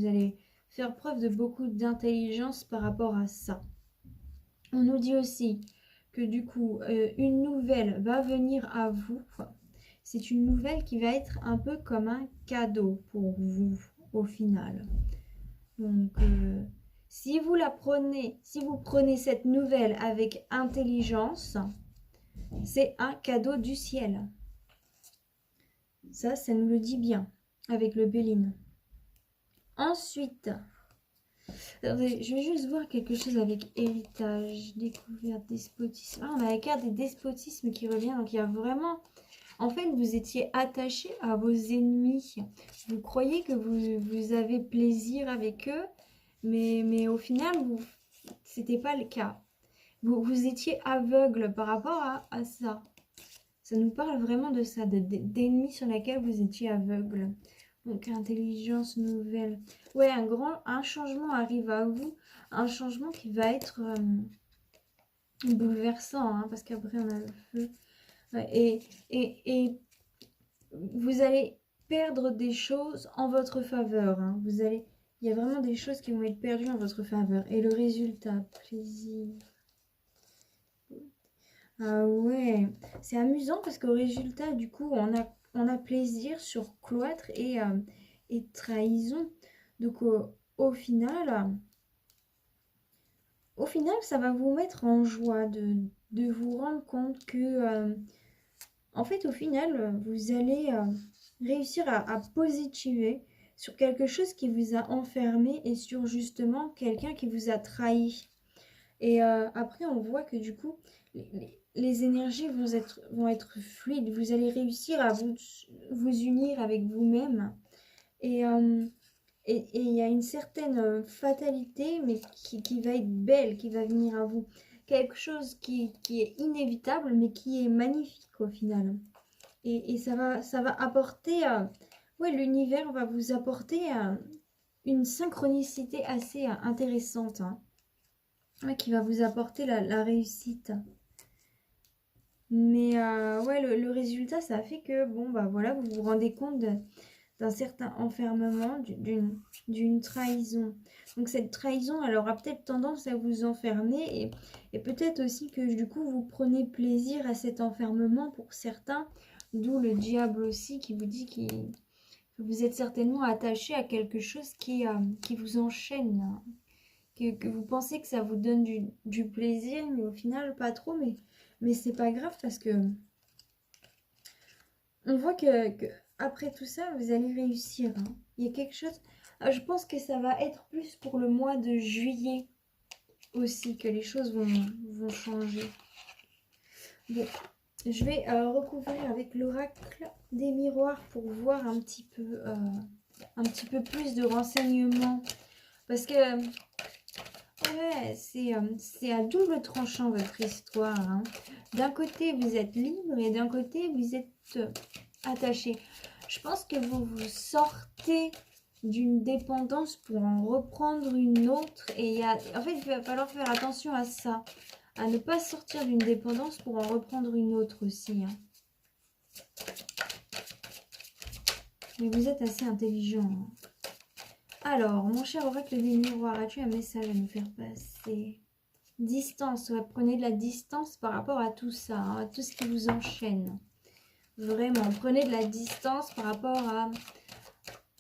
allez faire preuve de beaucoup d'intelligence par rapport à ça. On nous dit aussi que du coup, une nouvelle va venir à vous. C'est une nouvelle qui va être un peu comme un cadeau pour vous au final. Donc, si vous prenez cette nouvelle avec intelligence, c'est un cadeau du ciel. Ça nous le dit bien avec le Béline. Ensuite, attendez, je vais juste voir quelque chose avec héritage, découverte, despotisme. Ah, on a la carte des despotismes qui revient. Donc, il y a vraiment... En fait, vous étiez attaché à vos ennemis. Vous croyez que vous avez plaisir avec eux, mais au final, c'était pas le cas. Vous étiez aveugle par rapport à ça. Ça nous parle vraiment de ça, d'ennemis sur lesquels vous étiez aveugle. Donc, intelligence nouvelle. Ouais, un changement arrive à vous. Un changement qui va être bouleversant, hein, parce qu'après, on a le feu. Ouais, et vous allez perdre des choses en votre faveur. Hein. Il y a vraiment des choses qui vont être perdues en votre faveur. Et le résultat, plaisir. Ah ouais, c'est amusant parce qu'au résultat, du coup, on a plaisir sur cloître et trahison. Donc au final, ça va vous mettre en joie de vous rendre compte que, en fait, au final, vous allez réussir à positiver sur quelque chose qui vous a enfermé et sur justement quelqu'un qui vous a trahi. Et après, on voit que du coup, les énergies vont être fluides. Vous allez réussir à vous unir avec vous-même. Et il y a une certaine fatalité, mais qui va être belle, qui va venir à vous. Quelque chose qui est inévitable, mais qui est magnifique au final. Et ça va apporter... ouais, l'univers va vous apporter une synchronicité assez intéressante. Hein. Ouais, qui va vous apporter la réussite. Mais ouais, le résultat, ça fait que, bon, bah voilà, vous vous rendez compte d'un certain enfermement, d'une trahison. Donc cette trahison, elle aura peut-être tendance à vous enfermer et peut-être aussi que du coup, vous prenez plaisir à cet enfermement pour certains, d'où le diable aussi qui vous dit que vous êtes certainement attaché à quelque chose qui vous enchaîne. Hein. Que vous pensez que ça vous donne du plaisir, mais au final, pas trop. Mais c'est pas grave parce que on voit que après tout ça, vous allez réussir. Hein. Il y a quelque chose. Je pense que ça va être plus pour le mois de juillet aussi que les choses vont changer. Bon, je vais recouvrir avec l'oracle des miroirs pour voir un petit peu plus de renseignements. Parce que ouais, c'est à double tranchant votre histoire. Hein. D'un côté, vous êtes libre et d'un côté, vous êtes attaché. Je pense que vous vous sortez d'une dépendance pour en reprendre une autre. Et en fait, il va falloir faire attention à ça. À ne pas sortir d'une dépendance pour en reprendre une autre aussi. Hein. Mais vous êtes assez intelligent. Hein. Alors, mon cher oracle des miroirs, as-tu un message à nous faire passer? Distance, ouais, prenez de la distance par rapport à tout ça, hein, à tout ce qui vous enchaîne. Vraiment, prenez de la distance par rapport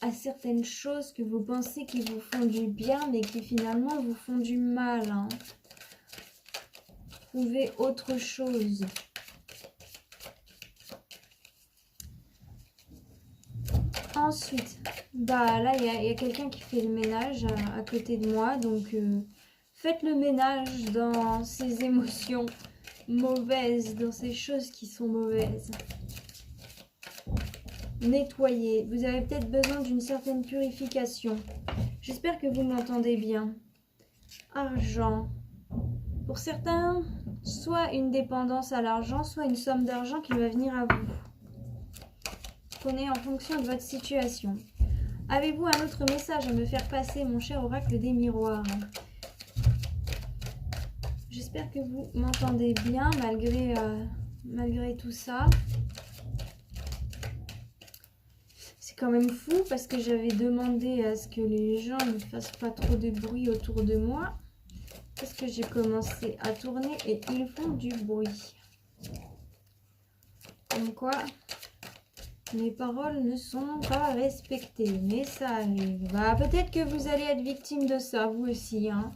à certaines choses que vous pensez qui vous font du bien, mais qui finalement vous font du mal. Hein. Trouvez autre chose. Ensuite, bah là, il y a quelqu'un qui fait le ménage à côté de moi, donc faites le ménage dans ces émotions mauvaises, dans ces choses qui sont mauvaises. Nettoyez. Vous avez peut-être besoin d'une certaine purification. J'espère que vous m'entendez bien. Argent. Pour certains, soit une dépendance à l'argent, soit une somme d'argent qui va venir à vous. Prenez en fonction de votre situation. Avez-vous un autre message à me faire passer, mon cher oracle des miroirs? J'espère que vous m'entendez bien malgré tout ça. C'est quand même fou parce que j'avais demandé à ce que les gens ne fassent pas trop de bruit autour de moi. Parce que j'ai commencé à tourner et ils font du bruit. Comme quoi, mes paroles ne sont pas respectées, mais ça arrive. Bah, peut-être que vous allez être victime de ça, vous aussi. Hein.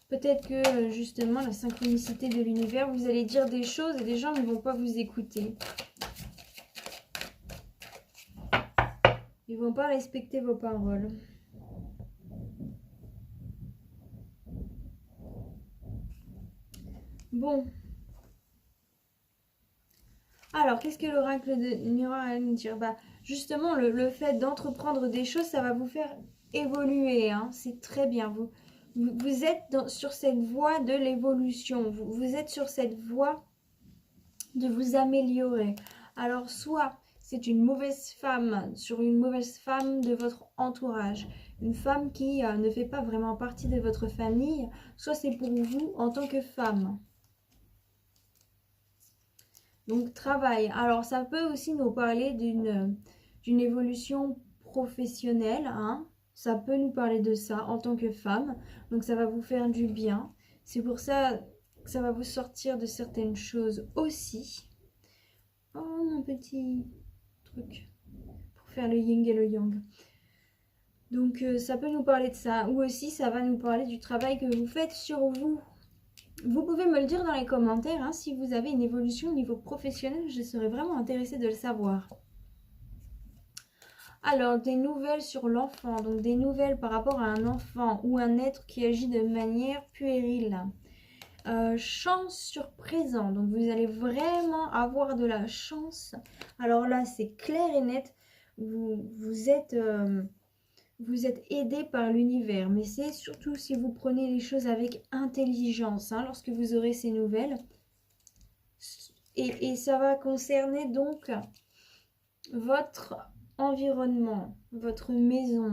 Peut-être que, justement, la synchronicité de l'univers, vous allez dire des choses et les gens ne vont pas vous écouter. Ils ne vont pas respecter vos paroles. Bon. Alors, qu'est-ce que l'oracle de miroir va nous dire? Bah, justement, le fait d'entreprendre des choses, ça va vous faire évoluer. Hein. C'est très bien. Vous êtes sur cette voie de l'évolution. Vous êtes sur cette voie de vous améliorer. Alors, soit c'est une mauvaise femme sur une mauvaise femme de votre entourage, une femme qui ne fait pas vraiment partie de votre famille, soit c'est pour vous en tant que femme. Donc, travail. Alors, ça peut aussi nous parler d'une évolution professionnelle, hein. Ça peut nous parler de ça en tant que femme. Donc, ça va vous faire du bien. C'est pour ça que ça va vous sortir de certaines choses aussi. Oh, mon petit truc pour faire le yin et le yang. Donc, ça peut nous parler de ça. Ou aussi, ça va nous parler du travail que vous faites sur vous. Vous pouvez me le dire dans les commentaires, hein, si vous avez une évolution au niveau professionnel, je serais vraiment intéressée de le savoir. Alors, des nouvelles sur l'enfant, donc des nouvelles par rapport à un enfant ou un être qui agit de manière puérile. Chance sur présent, donc vous allez vraiment avoir de la chance. Alors là, c'est clair et net, vous êtes aidé par l'univers, mais c'est surtout si vous prenez les choses avec intelligence, hein, lorsque vous aurez ces nouvelles. Et ça va concerner donc votre environnement, votre maison.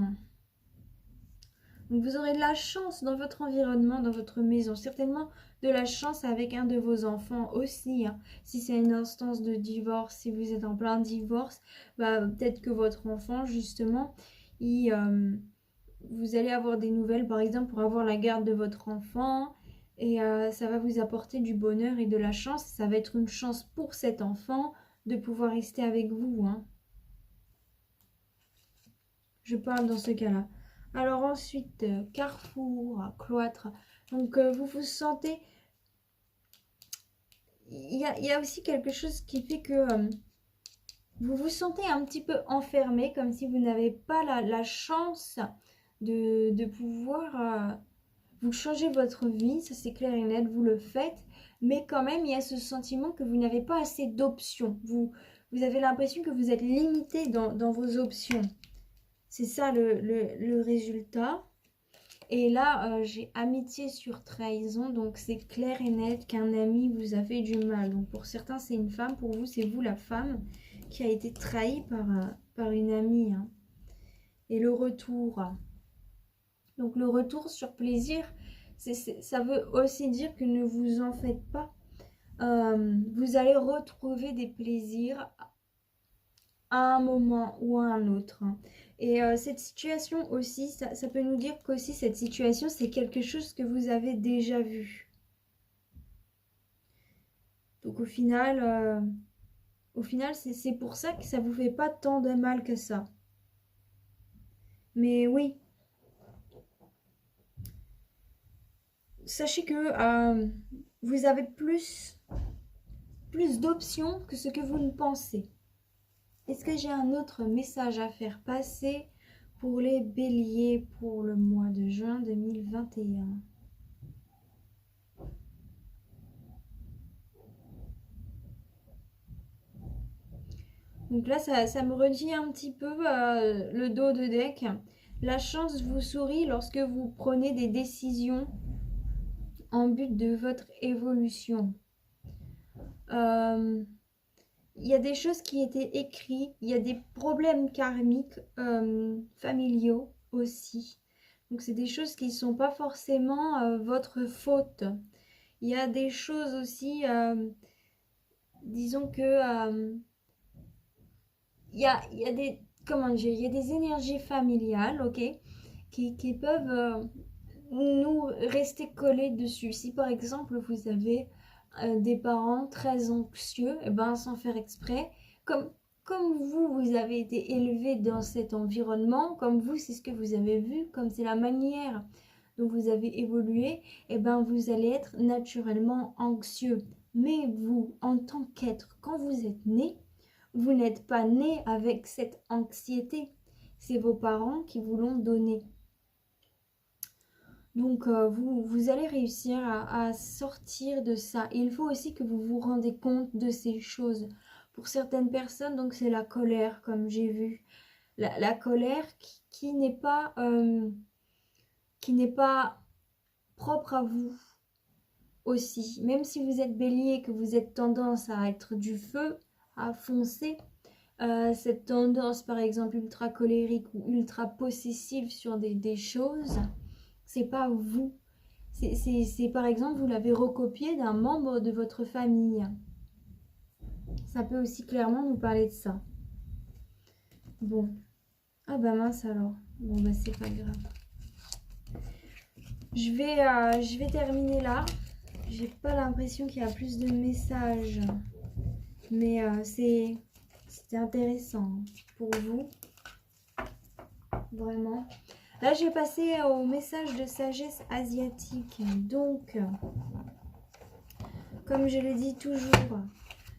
Donc vous aurez de la chance dans votre environnement, dans votre maison. Certainement de la chance avec un de vos enfants aussi, hein. Si c'est une instance de divorce, si vous êtes en plein divorce, bah, peut-être que votre enfant, justement, vous allez avoir des nouvelles, par exemple, pour avoir la garde de votre enfant. Et ça va vous apporter du bonheur et de la chance. Ça va être une chance pour cet enfant de pouvoir rester avec vous, hein. Je parle dans ce cas-là. Alors ensuite, carrefour, cloître. Donc vous vous sentez... Il y a aussi quelque chose qui fait que vous vous sentez un petit peu enfermé, comme si vous n'avez pas la chance de pouvoir... vous changer votre vie, ça c'est clair et net, vous le faites. Mais quand même, il y a ce sentiment que vous n'avez pas assez d'options. Vous avez l'impression que vous êtes limité dans vos options. C'est ça le résultat. Et là, j'ai amitié sur trahison. Donc, c'est clair et net qu'un ami vous a fait du mal. Donc, pour certains, c'est une femme. Pour vous, c'est vous la femme qui a été trahie par une amie, hein. Et le retour. Donc, le retour sur plaisir, ça veut aussi dire que ne vous en faites pas. Vous allez retrouver des plaisirs à un moment ou à un autre, hein. Et cette situation aussi, ça peut nous dire qu'aussi cette situation, c'est quelque chose que vous avez déjà vu. Donc au final, c'est pour ça que ça vous fait pas tant de mal que ça. Mais oui, sachez que vous avez plus d'options que ce que vous ne pensez. Est-ce que j'ai un autre message à faire passer pour les béliers pour le mois de juin 2021? Donc là, ça me redit un petit peu le dos de deck. La chance vous sourit lorsque vous prenez des décisions en but de votre évolution. Il y a des choses qui étaient écrites, il y a des problèmes karmiques familiaux aussi. Donc c'est des choses qui ne sont pas forcément votre faute. Il y a des choses aussi, disons que il y a des, comment dire, il y a des énergies familiales, ok, qui peuvent nous rester collés dessus. Si par exemple vous avez des parents très anxieux, et ben sans faire exprès, comme vous avez été élevé dans cet environnement, comme vous c'est ce que vous avez vu, comme c'est la manière dont vous avez évolué, et ben vous allez être naturellement anxieux. Mais vous, en tant qu'être, quand vous êtes né, vous n'êtes pas né avec cette anxiété. C'est vos parents qui vous l'ont donnée. Donc, vous allez réussir à sortir de ça. Il faut aussi que vous vous rendez compte de ces choses. Pour certaines personnes, donc c'est la colère, comme j'ai vu. La colère qui n'est pas propre à vous aussi. Même si vous êtes bélier, que vous êtes tendance à être du feu, à foncer. Cette tendance, par exemple, ultra colérique ou ultra possessive sur des choses, c'est pas vous. C'est par exemple, vous l'avez recopié d'un membre de votre famille. Ça peut aussi clairement nous parler de ça. Bon. Ah bah mince alors. Bon bah c'est pas grave. Je vais terminer là. J'ai pas l'impression qu'il y a plus de messages. Mais c'était intéressant pour vous. Vraiment. Là, j'ai passé au message de sagesse asiatique. Donc, comme je le dis toujours,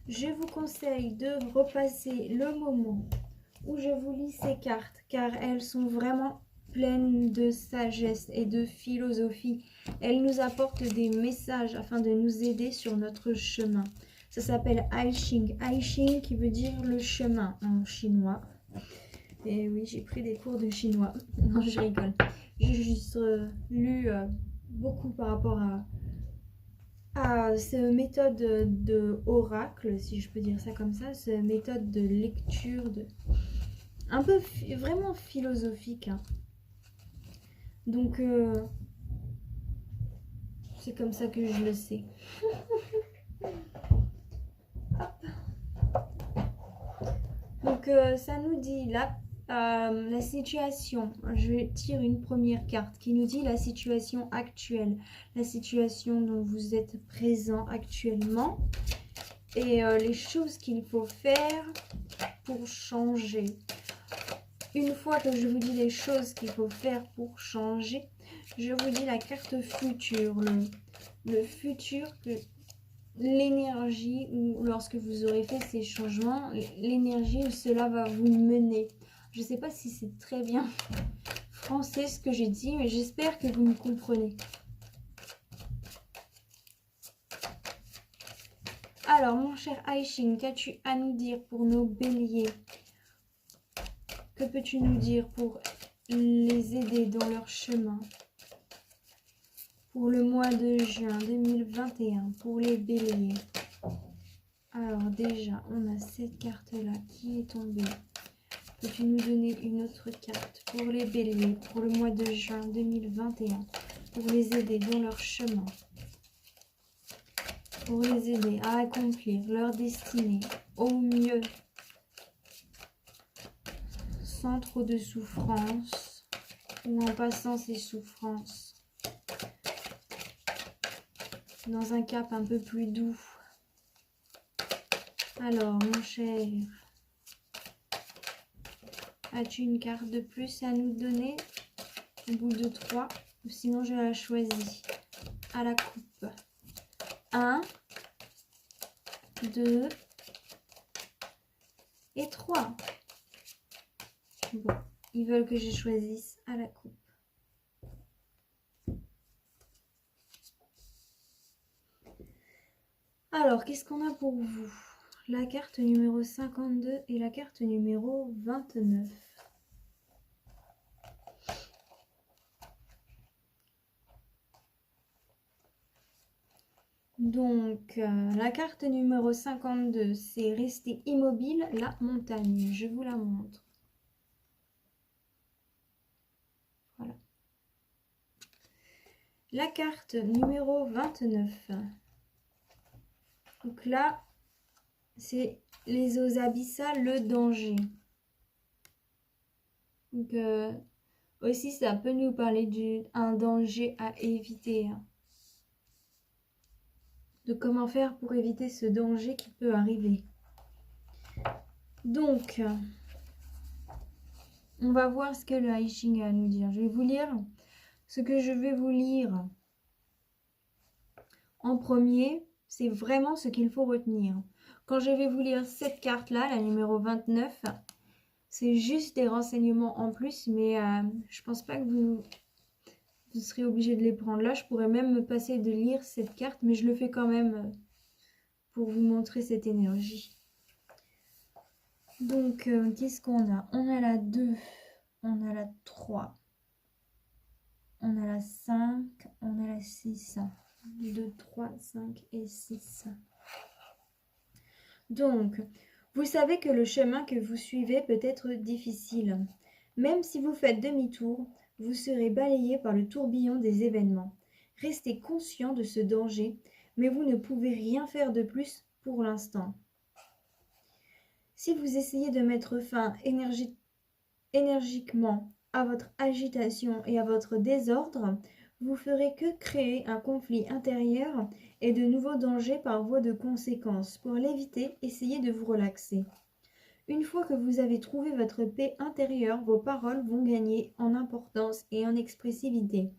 je vous conseille de repasser le moment où je vous lis ces cartes, car elles sont vraiment pleines de sagesse et de philosophie. Elles nous apportent des messages afin de nous aider sur notre chemin. Ça s'appelle I Ching. I Ching qui veut dire le chemin en chinois. Et oui, j'ai pris des cours de chinois. Non, je rigole. J'ai juste lu beaucoup par rapport à cette méthode de oracle, si je peux dire ça comme ça, cette méthode de lecture, un peu vraiment philosophique. Hein. Donc, c'est comme ça que je le sais. Donc, ça nous dit la situation. Je vais tirer une première carte qui nous dit la situation actuelle, la situation dont vous êtes présent actuellement et les choses qu'il faut faire pour changer. Une fois que je vous dis les choses qu'il faut faire pour changer, je vous dis la carte future, le futur, l'énergie, ou lorsque vous aurez fait ces changements, l'énergie où cela va vous mener. Je ne sais pas si c'est très bien français ce que j'ai dit, mais j'espère que vous me comprenez. Alors, mon cher Aïching, qu'as-tu à nous dire pour nos béliers? Que peux-tu nous dire pour les aider dans leur chemin? Pour le mois de juin 2021, pour les béliers. Alors déjà, on a cette carte-là qui est tombée. Peux-tu nous donner une autre carte pour les béliers, pour le mois de juin 2021, pour les aider dans leur chemin, pour les aider à accomplir leur destinée au mieux, sans trop de souffrance ou en passant ces souffrances dans un cap un peu plus doux. Alors, mon cher, as-tu une carte de plus à nous donner au bout de 3? Ou sinon, je la choisis à la coupe. 1, 2 et 3. Bon, ils veulent que je choisisse à la coupe. Alors, qu'est-ce qu'on a pour vous? La carte numéro 52 et la carte numéro 29. Donc, la carte numéro 52, c'est rester immobile, la montagne. Je vous la montre. Voilà. La carte numéro 29. Donc là, c'est les eaux abyssales, le danger. Donc, aussi, ça peut nous parler d'un danger à éviter. Hein. De comment faire pour éviter ce danger qui peut arriver. Donc, on va voir ce que le I Ching a à nous dire. Je vais vous lire ce que je vais vous lire. En premier, c'est vraiment ce qu'il faut retenir. Quand je vais vous lire cette carte-là, la numéro 29, c'est juste des renseignements en plus, mais je pense pas que vous serez obligé de les prendre là. Je pourrais même me passer de lire cette carte, mais je le fais quand même pour vous montrer cette énergie. Donc, qu'est-ce qu'on a? On a la 2, on a la 3, on a la 5, on a la 6. 2, 3, 5 et 6. Donc, Vous savez que le chemin que vous suivez peut être difficile. Même si vous faites demi-tour, vous serez balayé par le tourbillon des événements. Restez conscient de ce danger, mais vous ne pouvez rien faire de plus pour l'instant. Si vous essayez de mettre fin énergiquement à votre agitation et à votre désordre, vous ferez que créer un conflit intérieur et de nouveaux dangers par voie de conséquence. Pour l'éviter, essayez de vous relaxer. Une fois que vous avez trouvé votre paix intérieure, vos paroles vont gagner en importance et en expressivité.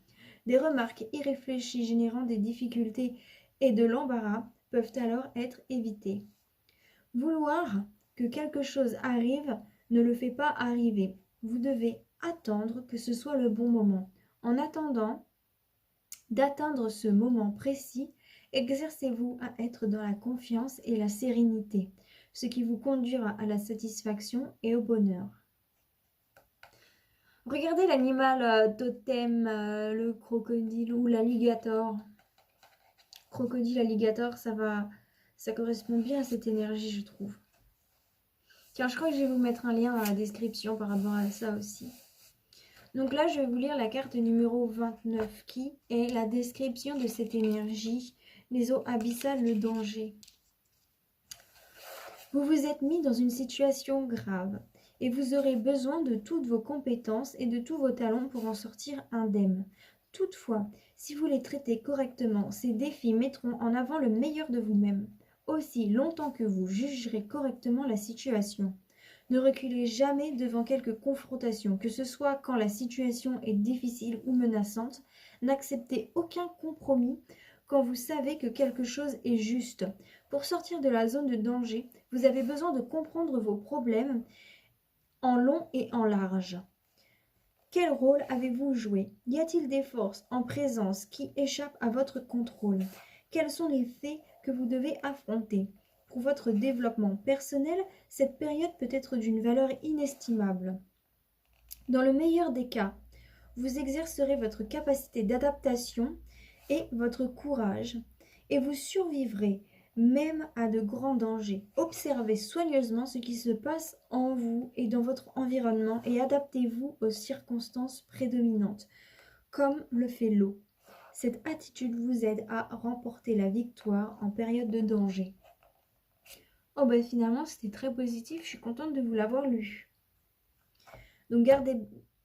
Des remarques irréfléchies générant des difficultés et de l'embarras peuvent alors être évitées. Vouloir que quelque chose arrive ne le fait pas arriver. Vous devez attendre que ce soit le bon moment. En attendant d'atteindre ce moment précis, exercez-vous à être dans la confiance et la sérénité, ce qui vous conduira à la satisfaction et au bonheur. Regardez l'animal totem, le crocodile ou l'alligator. Crocodile, alligator, ça correspond bien à cette énergie, je trouve. Tiens, je crois que je vais vous mettre un lien dans la description par rapport à ça aussi. Donc là, je vais vous lire la carte numéro 29 qui est la description de cette énergie, les eaux abyssales, le danger. Vous vous êtes mis dans une situation grave et vous aurez besoin de toutes vos compétences et de tous vos talents pour en sortir indemne. Toutefois, si vous les traitez correctement, ces défis mettront en avant le meilleur de vous-même, aussi longtemps que vous jugerez correctement la situation. Ne reculez jamais devant quelque confrontation, que ce soit quand la situation est difficile ou menaçante. N'acceptez aucun compromis quand vous savez que quelque chose est juste. Pour sortir de la zone de danger, vous avez besoin de comprendre vos problèmes en long et en large. Quel rôle avez-vous joué? Y a-t-il des forces en présence qui échappent à votre contrôle? Quels sont les faits que vous devez affronter? Pour votre développement personnel, cette période peut être d'une valeur inestimable. Dans le meilleur des cas, vous exercerez votre capacité d'adaptation et votre courage, et vous survivrez même à de grands dangers. Observez soigneusement ce qui se passe en vous et dans votre environnement et adaptez-vous aux circonstances prédominantes, comme le fait l'eau. Cette attitude vous aide à remporter la victoire en période de danger. Oh ben finalement c'était très positif, je suis contente de vous l'avoir lu. Donc gardez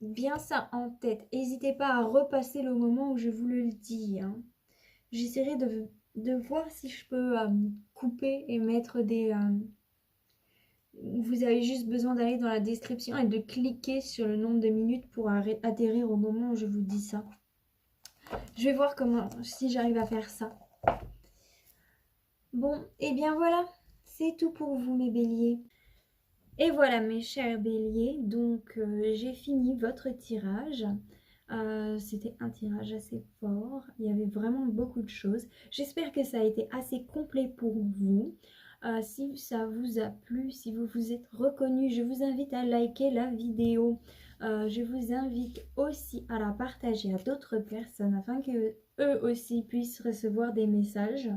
bien ça en tête, n'hésitez pas à repasser le moment où je vous le dis. J'essaierai de voir si je peux couper et mettre des... Vous avez juste besoin d'aller dans la description et de cliquer sur le nombre de minutes pour atterrir au moment où je vous dis ça. Je vais voir si j'arrive à faire ça. Bon, et bien voilà. C'est tout pour vous mes béliers. Et voilà mes chers béliers, donc j'ai fini votre tirage. C'était un tirage assez fort, il y avait vraiment beaucoup de choses. J'espère que ça a été assez complet pour vous. Si ça vous a plu, si vous vous êtes reconnu, je vous invite à liker la vidéo. Je vous invite aussi à la partager à d'autres personnes afin que eux aussi puissent recevoir des messages.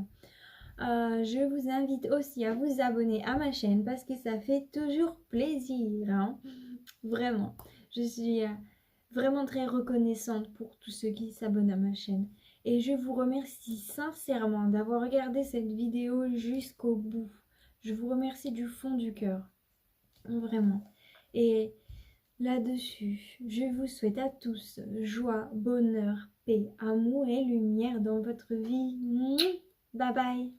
Je vous invite aussi à vous abonner à ma chaîne parce que ça fait toujours plaisir, hein. Vraiment, je suis vraiment très reconnaissante pour tous ceux qui s'abonnent à ma chaîne. Et je vous remercie sincèrement d'avoir regardé cette vidéo jusqu'au bout. Je vous remercie du fond du cœur, vraiment. Et là-dessus, je vous souhaite à tous joie, bonheur, paix, amour et lumière dans votre vie. Bye bye.